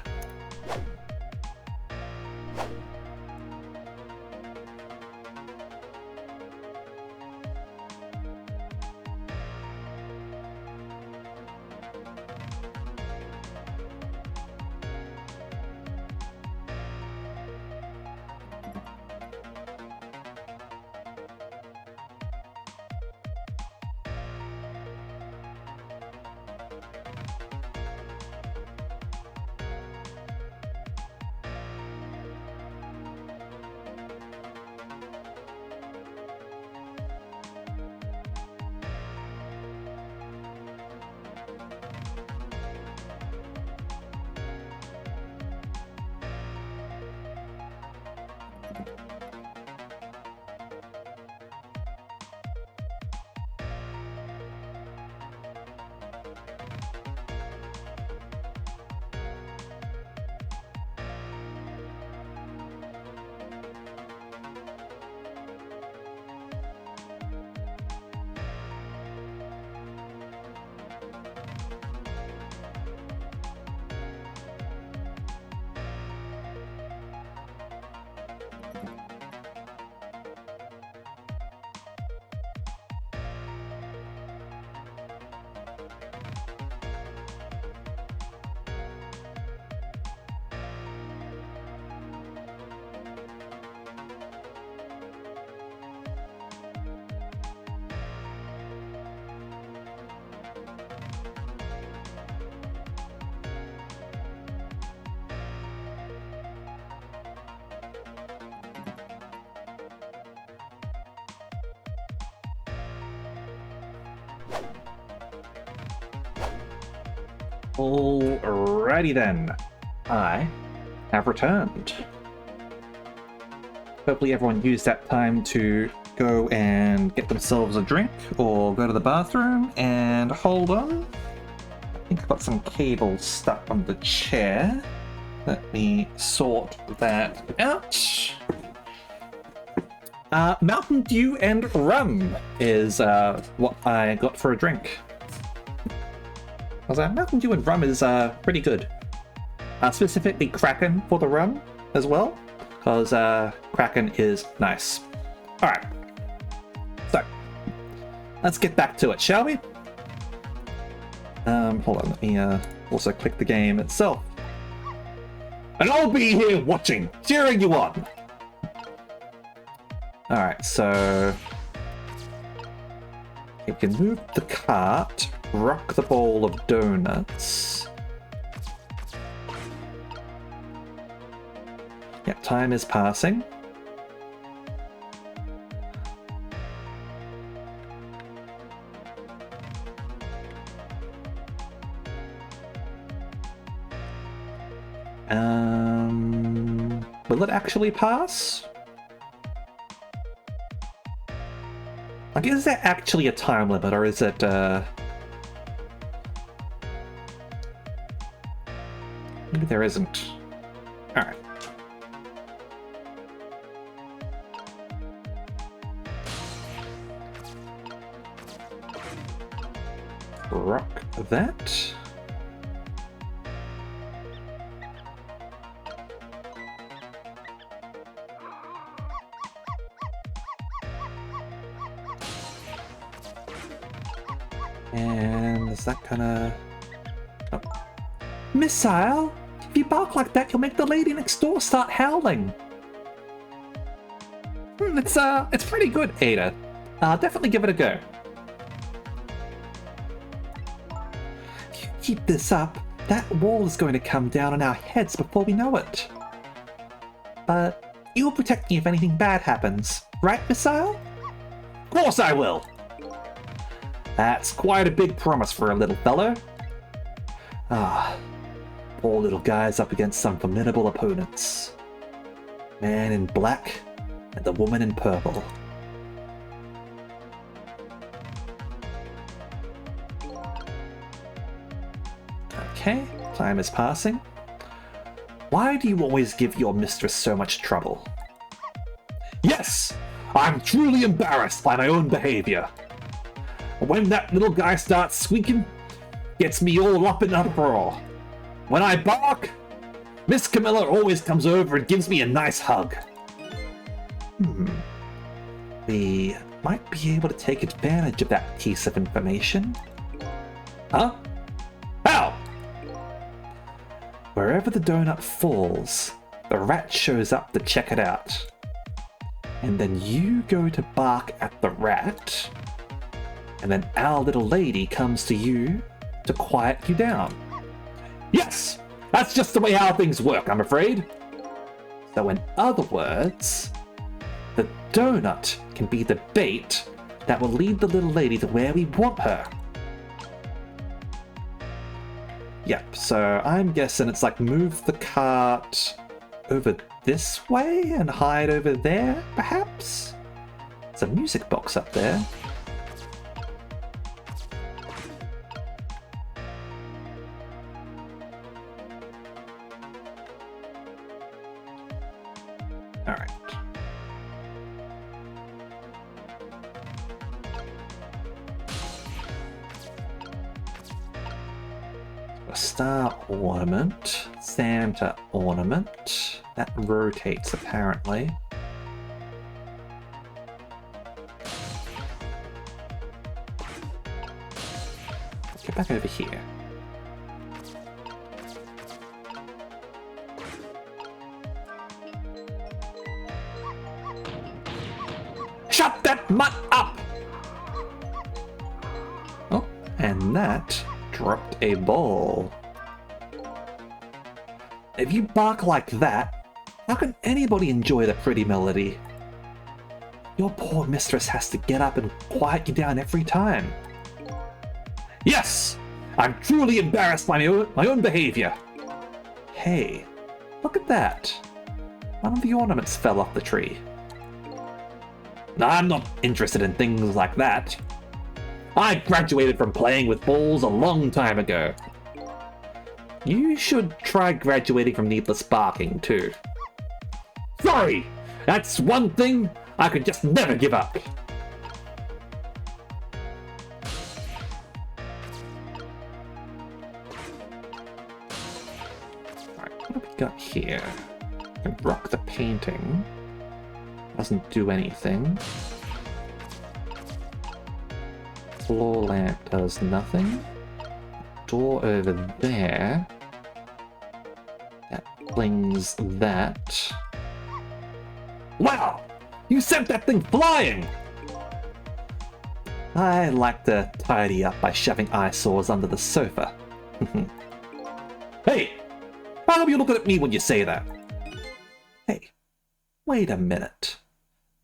Alrighty then, I have returned. Hopefully everyone used that time to go and get themselves a drink or go to the bathroom. And hold on, I think I've got some cables stuck on the chair. Let me sort that out. Mountain Dew and rum is what I got for a drink. Mountain Dew and rum is pretty good. Specifically Kraken for the rum as well. because Kraken is nice. Alright. So, let's get back to it, shall we? Hold on, let me also click the game itself. And I'll be here watching, cheering you on! Alright, so... you can move the cart, rock the bowl of donuts. Yep, time is passing. Will it actually pass? Like, is there actually a time limit, or is it, maybe there isn't. Alright. Rock that. And is that gonna... oh. Missile! If you bark like that, you'll make the lady next door start howling. It's pretty good, Ada. Definitely give it a go. If you keep this up, that wall is going to come down on our heads before we know it. But you'll protect me if anything bad happens, right, Missile? Of course I will! That's quite a big promise for a little fellow. Ah, poor little guy's up against some formidable opponents. Man in black and the woman in purple. Okay, time is passing. Why do you always give your mistress so much trouble? Yes! I'm truly embarrassed by my own behavior. When that little guy starts squeaking, gets me all up in uproar. When I bark, Miss Camilla always comes over and gives me a nice hug. We might be able to take advantage of that piece of information. Huh? How? Wherever the donut falls, the rat shows up to check it out. And then you go to bark at the rat, and then our little lady comes to you to quiet you down. Yes! That's just the way how things work, I'm afraid. So in other words, the donut can be the bait that will lead the little lady to where we want her. Yep, so I'm guessing it's like move the cart over this way and hide over there, perhaps? There's a music box up there. Alright. A star ornament, Santa ornament. That rotates apparently. Let's get back over here. Shut that mutt up! Oh, and that dropped a ball. If you bark like that, how can anybody enjoy the pretty melody? Your poor mistress has to get up and quiet you down every time. Yes! I'm truly embarrassed by my own behavior. Hey, look at that. One of the ornaments fell off the tree. I'm not interested in things like that. I graduated from playing with balls a long time ago. You should try graduating from needless barking, too. Sorry! That's one thing I could just never give up. Alright, what have we got here? can rock the painting. Doesn't do anything. Floor lamp does nothing. Door over there. That flings that. Wow! You sent that thing flying! I like to tidy up by shoving eyesores under the sofa. Hey! How come you looking at me when you say that? Hey, wait a minute.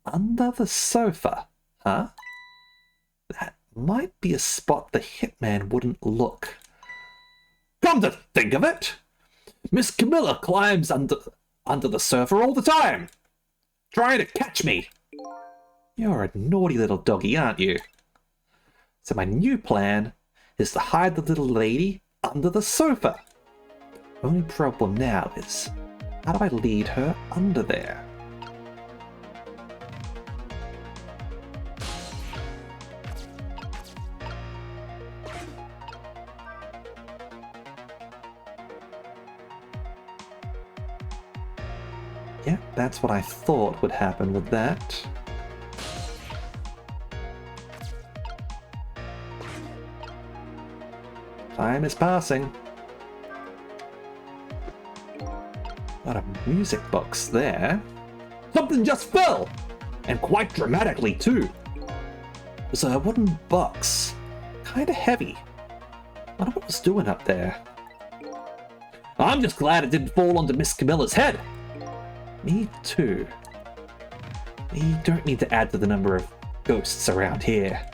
Under the sofa, huh? That might be a spot the hitman wouldn't look. Come to think of it, Miss Camilla climbs under the sofa all the time, trying to catch me. You're a naughty little doggy, aren't you? So my new plan is to hide the little lady under the sofa. Only problem now is, how do I lead her under there? Yeah, that's what I thought would happen with that. Time is passing. Got a music box there. Something just fell! And quite dramatically too. It's a wooden box. Kinda heavy. I wonder what it was doing up there. I'm just glad it didn't fall onto Miss Camilla's head. Me too. We don't need to add to the number of ghosts around here.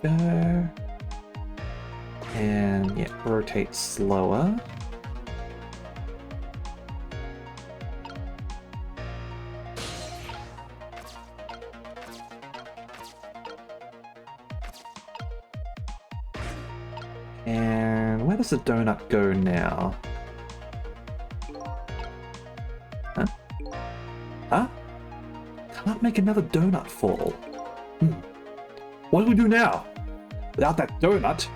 Go. And yeah, rotate slower. And where does the donut go now? Huh? Huh? Can't make another donut fall. What do we do now? Without that donut,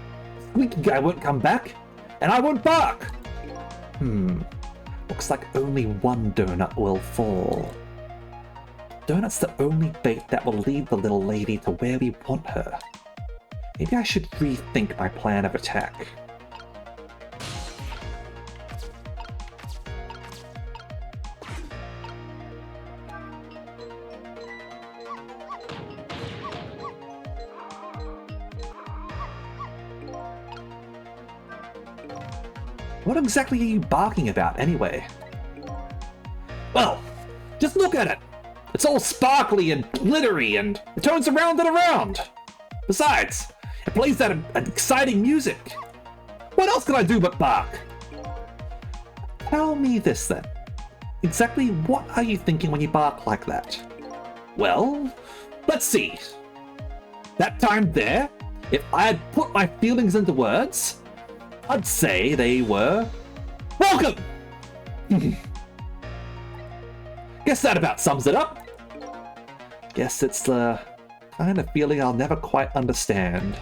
Squeaky Guy won't come back, and I won't bark! Looks like only one donut will fall. Donut's the only bait that will lead the little lady to where we want her. Maybe I should rethink my plan of attack. What exactly are you barking about, anyway? Well, just look at it! It's all sparkly and glittery, and it turns around and around! Besides, it plays that exciting music! What else can I do but bark? Tell me this, then. Exactly what are you thinking when you bark like that? Well, let's see. That time there, if I had put my feelings into words, I'd say they were welcome! Guess that about sums it up. Guess it's the kind of feeling I'll never quite understand.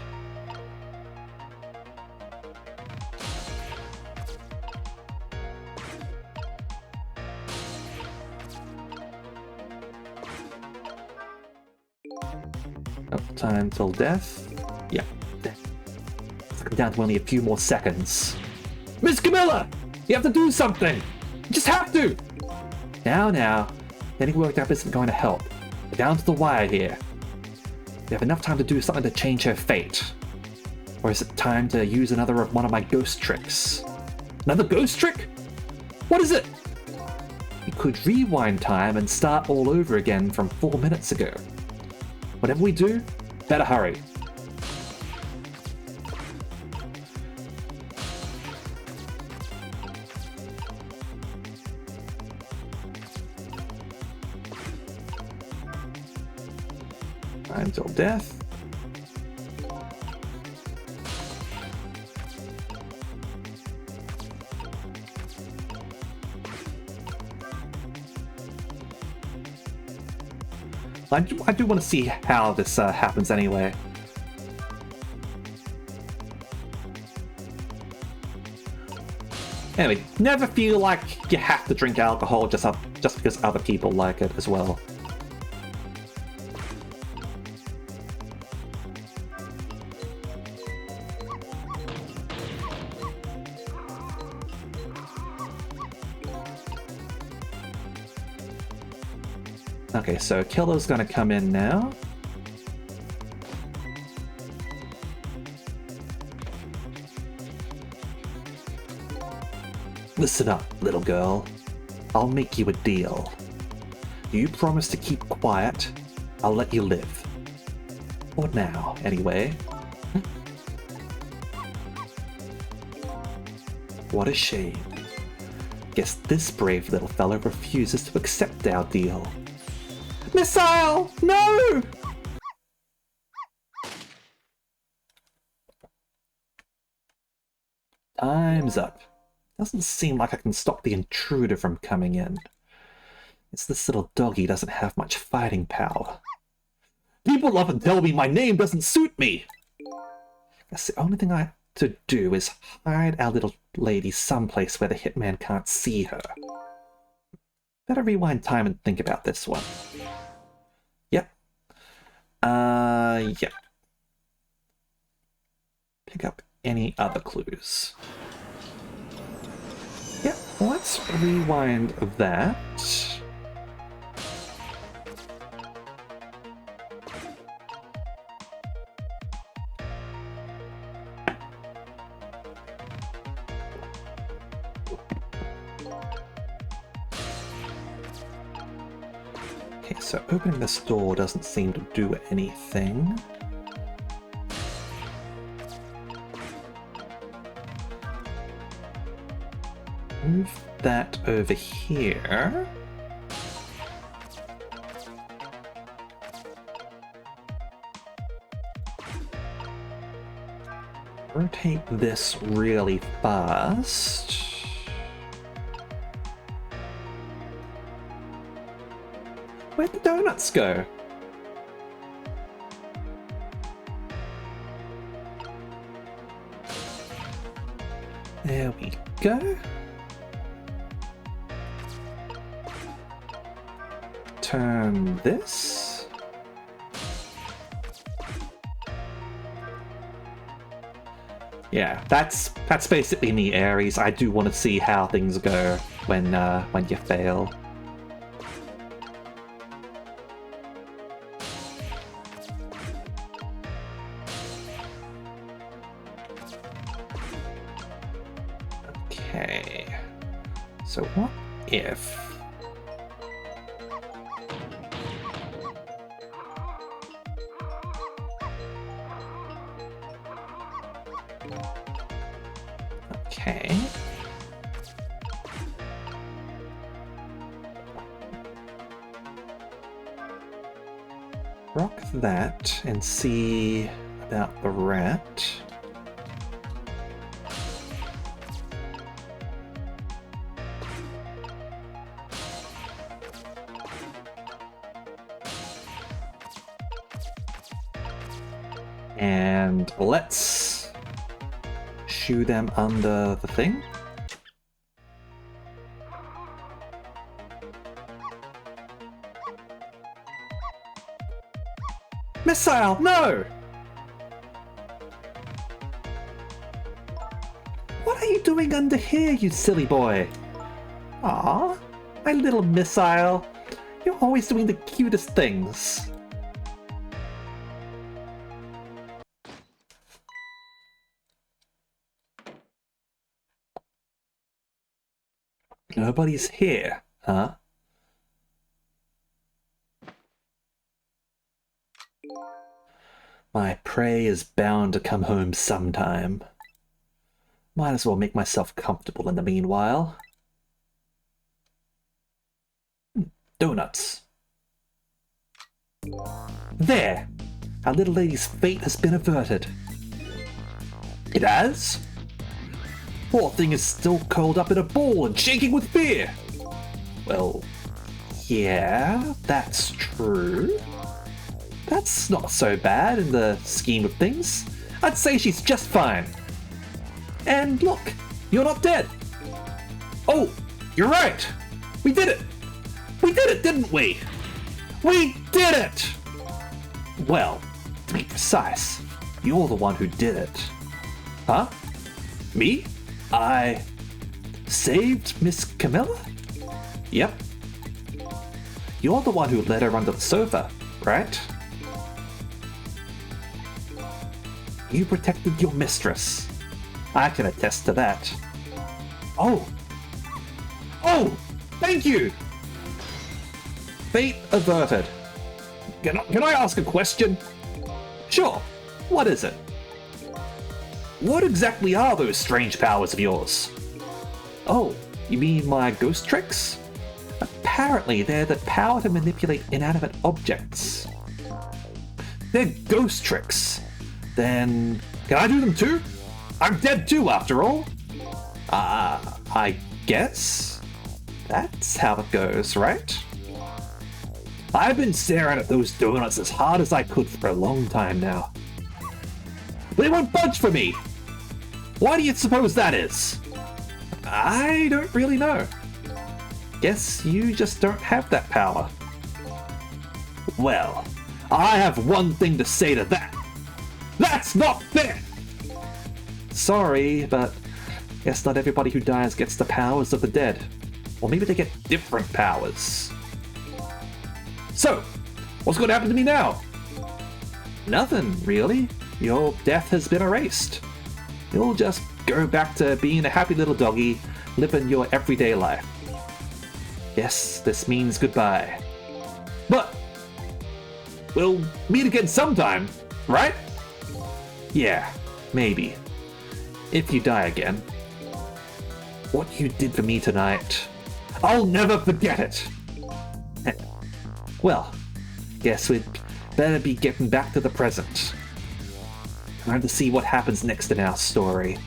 Oh, time till death. Yeah, death. I'm down to only a few more seconds. Miss Camilla! You have to do something! You just have to! Now, getting worked up isn't going to help. We're down to the wire here. We have enough time to do something to change her fate. Or is it time to use another of one of my ghost tricks? Another ghost trick? What is it? We could rewind time and start all over again from 4 minutes ago. Whatever we do, better hurry. Time till death. I do want to see how this happens anyway. Anyway, never feel like you have to drink alcohol just because other people like it as well. Okay, so Killer's gonna come in now. Listen up, little girl. I'll make you a deal. You promise to keep quiet, I'll let you live. For now, anyway. What a shame. Guess this brave little fellow refuses to accept our deal. Missile! No! Time's up. Doesn't seem like I can stop the intruder from coming in. It's this little doggy doesn't have much fighting power. People often tell me my name doesn't suit me. Guess the only thing I have to do is hide our little lady someplace where the hitman can't see her. Better rewind time and think about this one. Yep. Yep. Pick up any other clues. Yep, let's rewind that. Okay, so opening this door doesn't seem to do anything. Move that over here. Rotate this really fast. Where'd the donuts go? There we go. Turn this. Yeah, that's basically me, Ares. I do want to see how things go when you fail. Okay. So what if okay. Rock that and see about the rat. And let's shoo them under the thing. Missile, no! What are you doing under here, you silly boy? Aw, my little missile. You're always doing the cutest things. Nobody's here, huh? My prey is bound to come home sometime. Might as well make myself comfortable in the meanwhile. Donuts. There! Our little lady's fate has been averted. It has? Poor thing is still curled up in a ball and shaking with fear. Well, yeah, that's true. That's not so bad in the scheme of things. I'd say she's just fine. And look, you're not dead. Oh, you're right! We did it! We did it, didn't we? We did it! Well, to be precise, you're the one who did it. Huh? Me? I saved Miss Camilla? Yep. You're the one who led her under the sofa, right? You protected your mistress. I can attest to that. Oh! Oh! Thank you! Fate averted. Can I ask a question? Sure. What is it? What exactly are those strange powers of yours? Oh, you mean my ghost tricks? Apparently, they're the power to manipulate inanimate objects. They're ghost tricks. Then, can I do them too? I'm dead too, after all. I guess? That's how it goes, right? I've been staring at those donuts as hard as I could for a long time now. But they won't budge for me! Why do you suppose that is? I don't really know. Guess you just don't have that power. Well, I have one thing to say to that. That's not fair! Sorry, but guess not everybody who dies gets the powers of the dead. Or maybe they get different powers. So, what's going to happen to me now? Nothing, really. Your death has been erased. You'll just go back to being a happy little doggy, living your everyday life. Yes, this means goodbye. But we'll meet again sometime, right? Yeah, maybe. If you die again. What you did for me tonight, I'll never forget it. Well, guess we'd better be getting back to the present. Time to see what happens next in our story.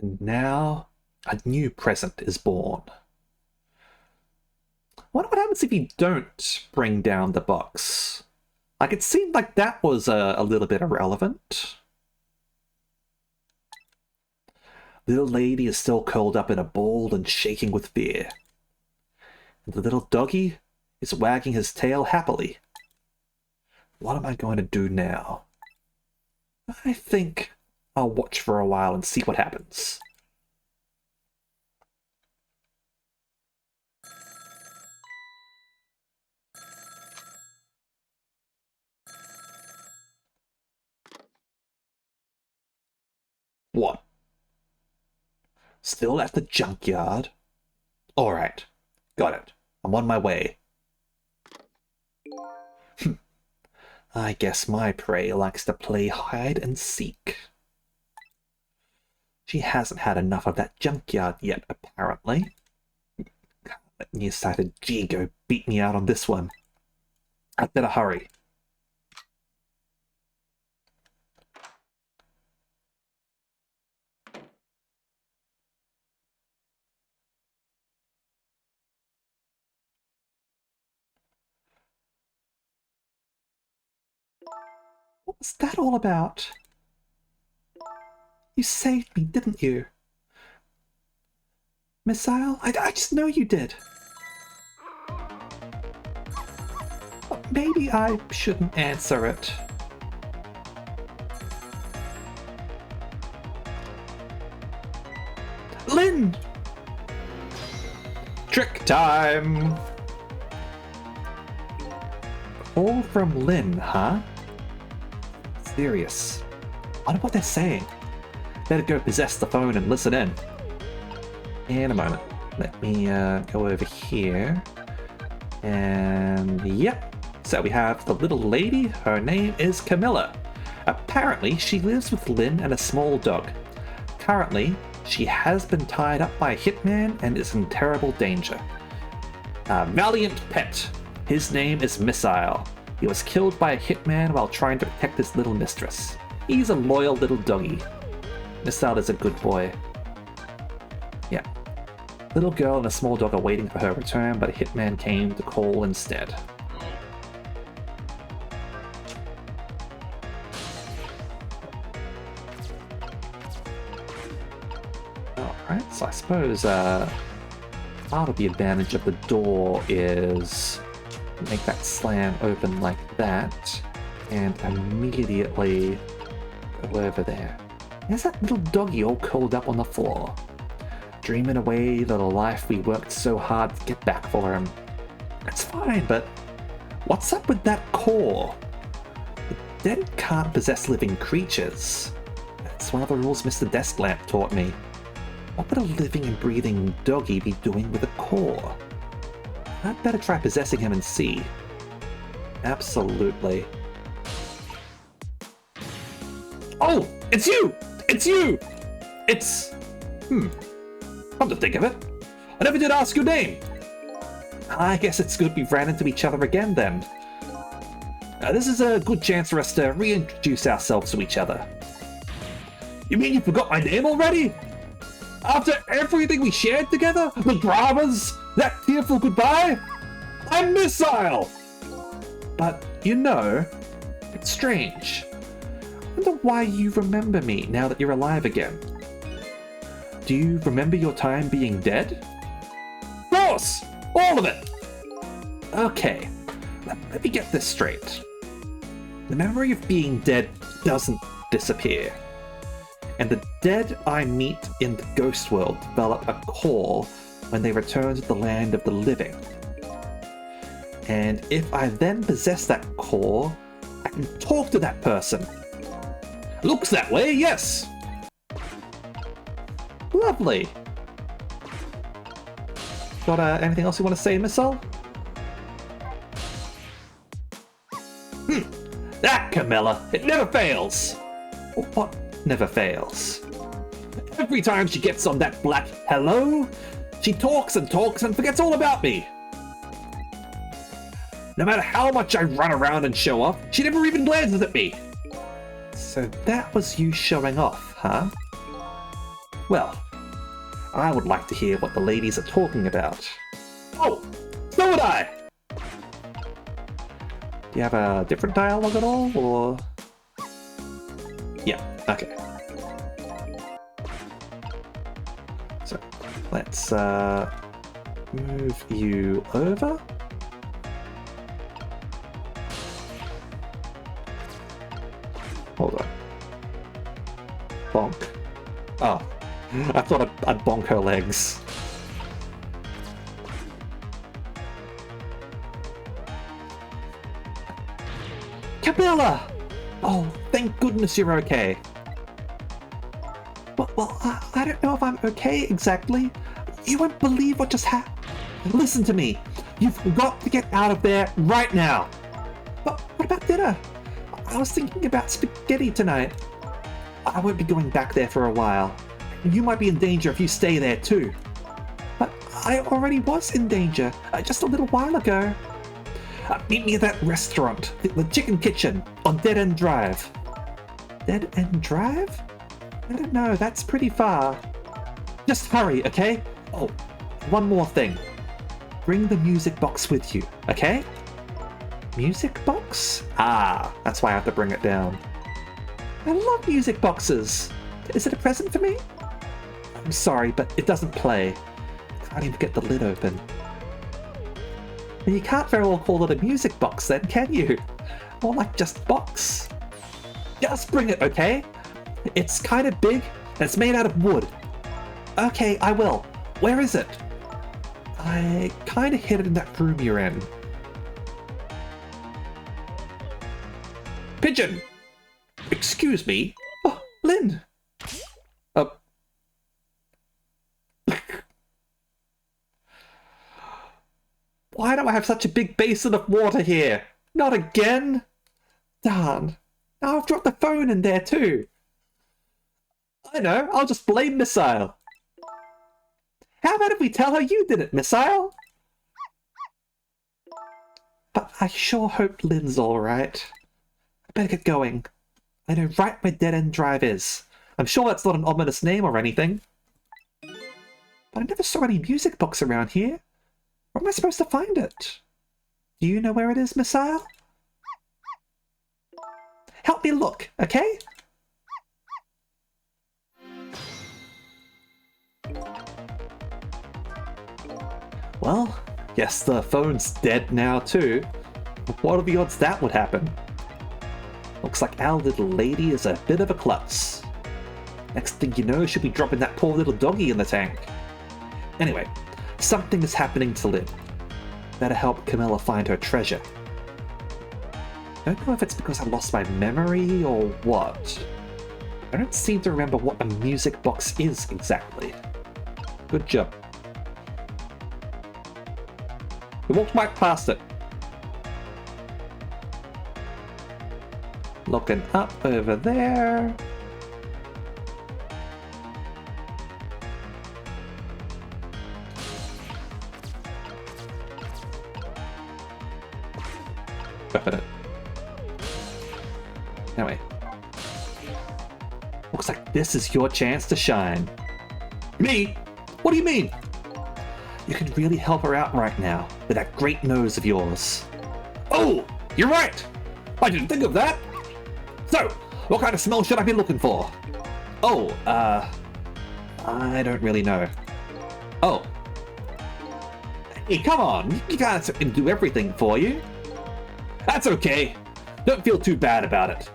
And now, a new present is born. Wonder what happens if you don't bring down the box? Like, it seemed like that was a little bit irrelevant. Little lady is still curled up in a ball and shaking with fear. And the little doggy is wagging his tail happily. What am I going to do now? I think I'll watch for a while and see what happens. What? Still at the junkyard? Alright, got it. I'm on my way. I guess my prey likes to play hide and seek. She hasn't had enough of that junkyard yet, apparently. Can't let nearsighted G go beat me out on this one. I'd better hurry. What was that all about? You saved me, didn't you? Missile? I just know you did. Maybe I shouldn't answer it. Lynn! Trick time! All from Lynn, huh? Serious. I wonder what they're saying. Better go possess the phone and listen in. In a moment. Let me go over here. And yep. So we have the little lady. Her name is Camilla. Apparently, she lives with Lynn and a small dog. Currently, she has been tied up by a hitman and is in terrible danger. A valiant pet. His name is Missile. He was killed by a hitman while trying to protect his little mistress. He's a loyal little doggy. Missile is a good boy. Yeah. Little girl and a small dog are waiting for her return, but a hitman came to call instead. suppose part of the advantage of the door is make that slam open like that, and immediately go over there. There's that little doggy all curled up on the floor, dreaming away the life we worked so hard to get back for him. It's fine, but what's up with that core? The dead can't possess living creatures. That's one of the rules Mr. Desklamp taught me. What would a living and breathing doggy be doing with a core? I'd better try possessing him and see. Absolutely. Oh! It's you! It's you! It's... Come to think of it, I never did ask your name. I guess it's good we ran into each other again then. This is a good chance for us to reintroduce ourselves to each other. You mean you forgot my name already? After everything we shared together? The dramas? That tearful goodbye? I'm Missile! But, you know, it's strange. I wonder why you remember me now that you're alive again. Do you remember your time being dead? Of course! All of it! Okay, let me get this straight. The memory of being dead doesn't disappear. And the dead I meet in the ghost world develop a core when they return to the land of the living. And if I then possess that core, I can talk to that person. Looks that way, yes! Lovely. Got anything else you want to say, Missile? That Camilla, it never fails! What never fails? Every time she gets on that black hello, she talks and forgets all about me. No matter how much I run around and show off, she never even glances at me. So that was you showing off, huh? Well, I would like to hear what the ladies are talking about. Oh, so would I! Do you have a different dialogue at all, or...? Yeah, okay. So, let's, move you over. Hold on. Bonk. Oh. I thought I'd bonk her legs. Camilla! Oh, thank goodness you're okay. Well, I don't know if I'm okay exactly. You won't believe what just happened. Listen to me. You've got to get out of there right now. But what about dinner? I was thinking about spaghetti tonight. I won't be going back there for a while. You might be in danger if you stay there too. But I already was in danger just a little while ago. Meet me at that restaurant, the Chicken Kitchen, on Dead End Drive. Dead End Drive? I don't know, that's pretty far. Just hurry, okay? Oh, one more thing. Bring the music box with you, okay? Music box? Ah, that's why I have to bring it down. I love music boxes. Is it a present for me? I'm sorry, but it doesn't play. Can't even get the lid open. And you can't very well call it a music box then, can you? More like just box. Just bring it, okay? It's kind of big, and it's made out of wood. Okay, I will. Where is it? I kind of hid it in that room you're in. Pigeon! Excuse me? Oh, Lynn! Why do I have such a big basin of water here? Not again! Darn. Now I've dropped the phone in there too. I know, I'll just blame Missile. How about if we tell her you did it, Missile? But I sure hope Lynn's alright. I better get going. I know right where Dead End Drive is. I'm sure that's not an ominous name or anything. But I never saw any music box around here. Where am I supposed to find it? Do you know where it is, Missile? Help me look, okay? Well, guess the phone's dead now too. What are the odds that would happen? Looks like our little lady is a bit of a klutz. Next thing you know, she'll be dropping that poor little doggy in the tank. Anyway, something is happening to Lynn. Better help Camilla find her treasure. Don't know if it's because I lost my memory or what. I don't seem to remember what a music box is exactly. Good job. We walked right past it. Looking up over there. Open it. Anyway. Looks like this is your chance to shine. Me? What do you mean? You can really help her out right now with that great nose of yours. Oh, you're right. I didn't think of that. So, what kind of smell should I be looking for? Oh, I don't really know. Oh. Hey, come on. You guys can do everything for you. That's okay. Don't feel too bad about it.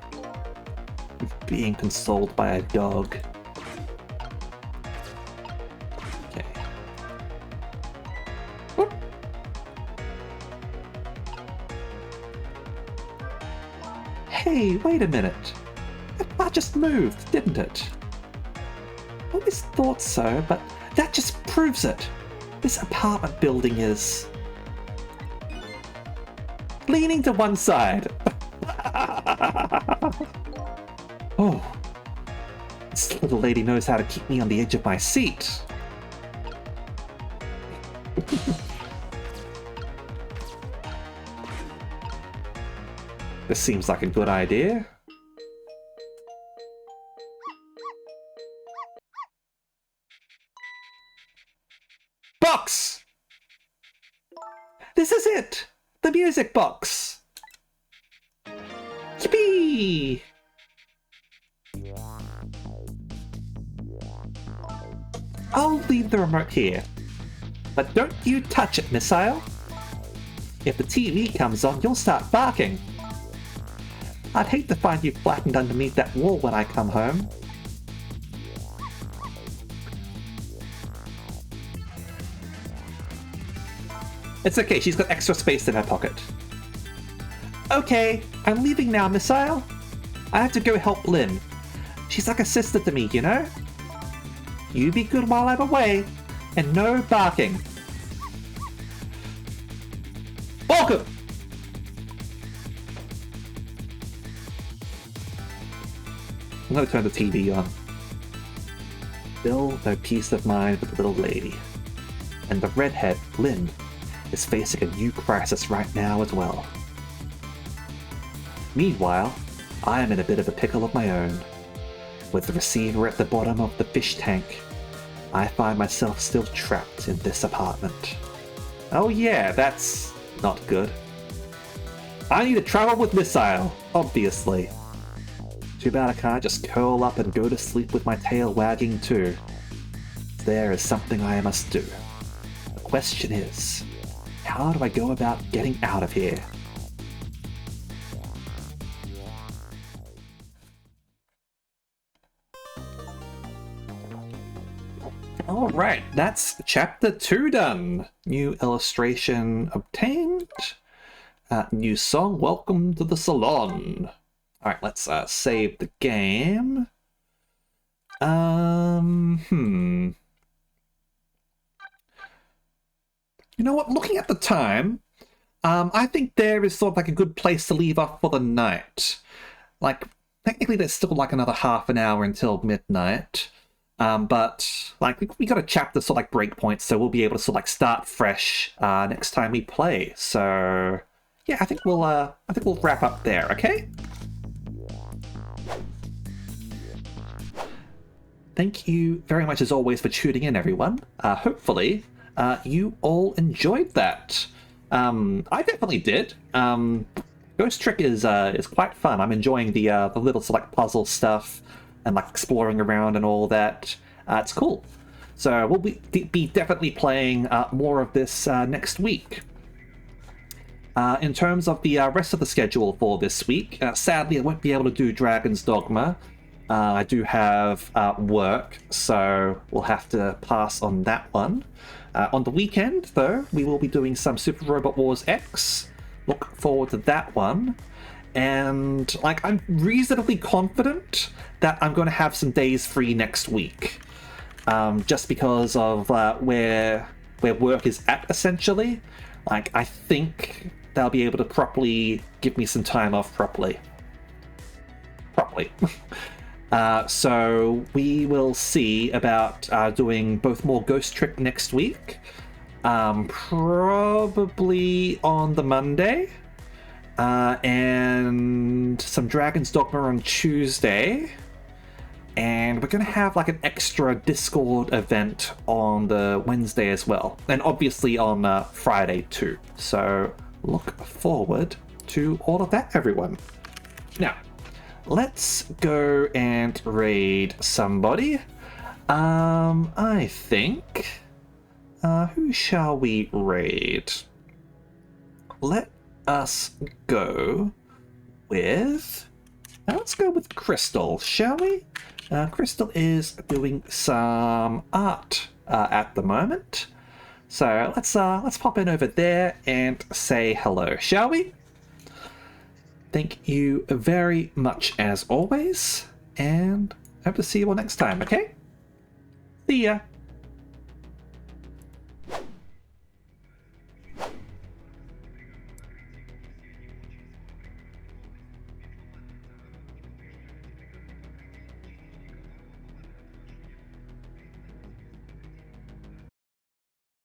Being consoled by a dog. Okay. Whoop. Hey, wait a minute. That car just moved, didn't it? I always thought so, but that just proves it. This apartment building is leaning to one side. Oh, this little lady knows how to keep me on the edge of my seat. This seems like a good idea. Box! This is it! The music box! Yippee! I'll leave the remote here. But don't you touch it, Missile. If the TV comes on, you'll start barking. I'd hate to find you flattened underneath that wall when I come home. It's okay, she's got extra space in her pocket. Okay, I'm leaving now, Missile. I have to go help Lynn. She's like a sister to me, you know? You be good while I'm away, and no barking. Welcome! I'm gonna turn the TV on. Still no peace of mind with the little lady. And the redhead, Lynn, is facing a new crisis right now as well. Meanwhile, I am in a bit of a pickle of my own. With the receiver at the bottom of the fish tank, I find myself still trapped in this apartment. Oh yeah, that's not good. I need to travel with Missile, obviously. Too bad I can't just curl up and go to sleep with my tail wagging too. There is something I must do. The question is, how do I go about getting out of here? Alright, that's chapter 2 done. New illustration obtained. New song, Welcome to the Salon. Alright, let's save the game. You know what, looking at the time, I think there is sort of like a good place to leave off for the night. Like, technically there's still like another half an hour until midnight. But like we got a chapter sort of like breakpoint, so we'll be able to sort of like start fresh next time we play. So yeah, I think we'll wrap up there, okay? Thank you very much as always for tuning in, everyone. Hopefully you all enjoyed that. I definitely did. Ghost Trick is quite fun. I'm enjoying the little sort of like puzzle stuff and like exploring around and all that. It's cool. So we'll be definitely playing more of this next week. In terms of the rest of the schedule for this week, sadly I won't be able to do Dragon's Dogma. I do have work, so we'll have to pass on that one. On the weekend, though, we will be doing some Super Robot Wars X. Look forward to that one. And, like, I'm reasonably confident that I'm going to have some days free next week. Just because of where work is at, essentially. Like, I think they'll be able to properly give me some time off properly. So we will see about doing both more Ghost Trick next week, probably on the Monday, and some Dragon's Dogma on Tuesday, and we're going to have like an extra Discord event on the Wednesday as well, and obviously on Friday too. So look forward to all of that, everyone. Now, let's go and raid somebody. I think... who shall we raid? Let us go with... let's go with Crystal, shall we? Crystal is doing some art at the moment. So let's pop in over there and say hello, shall we? Thank you very much as always, and hope to see you all next time, okay? See ya!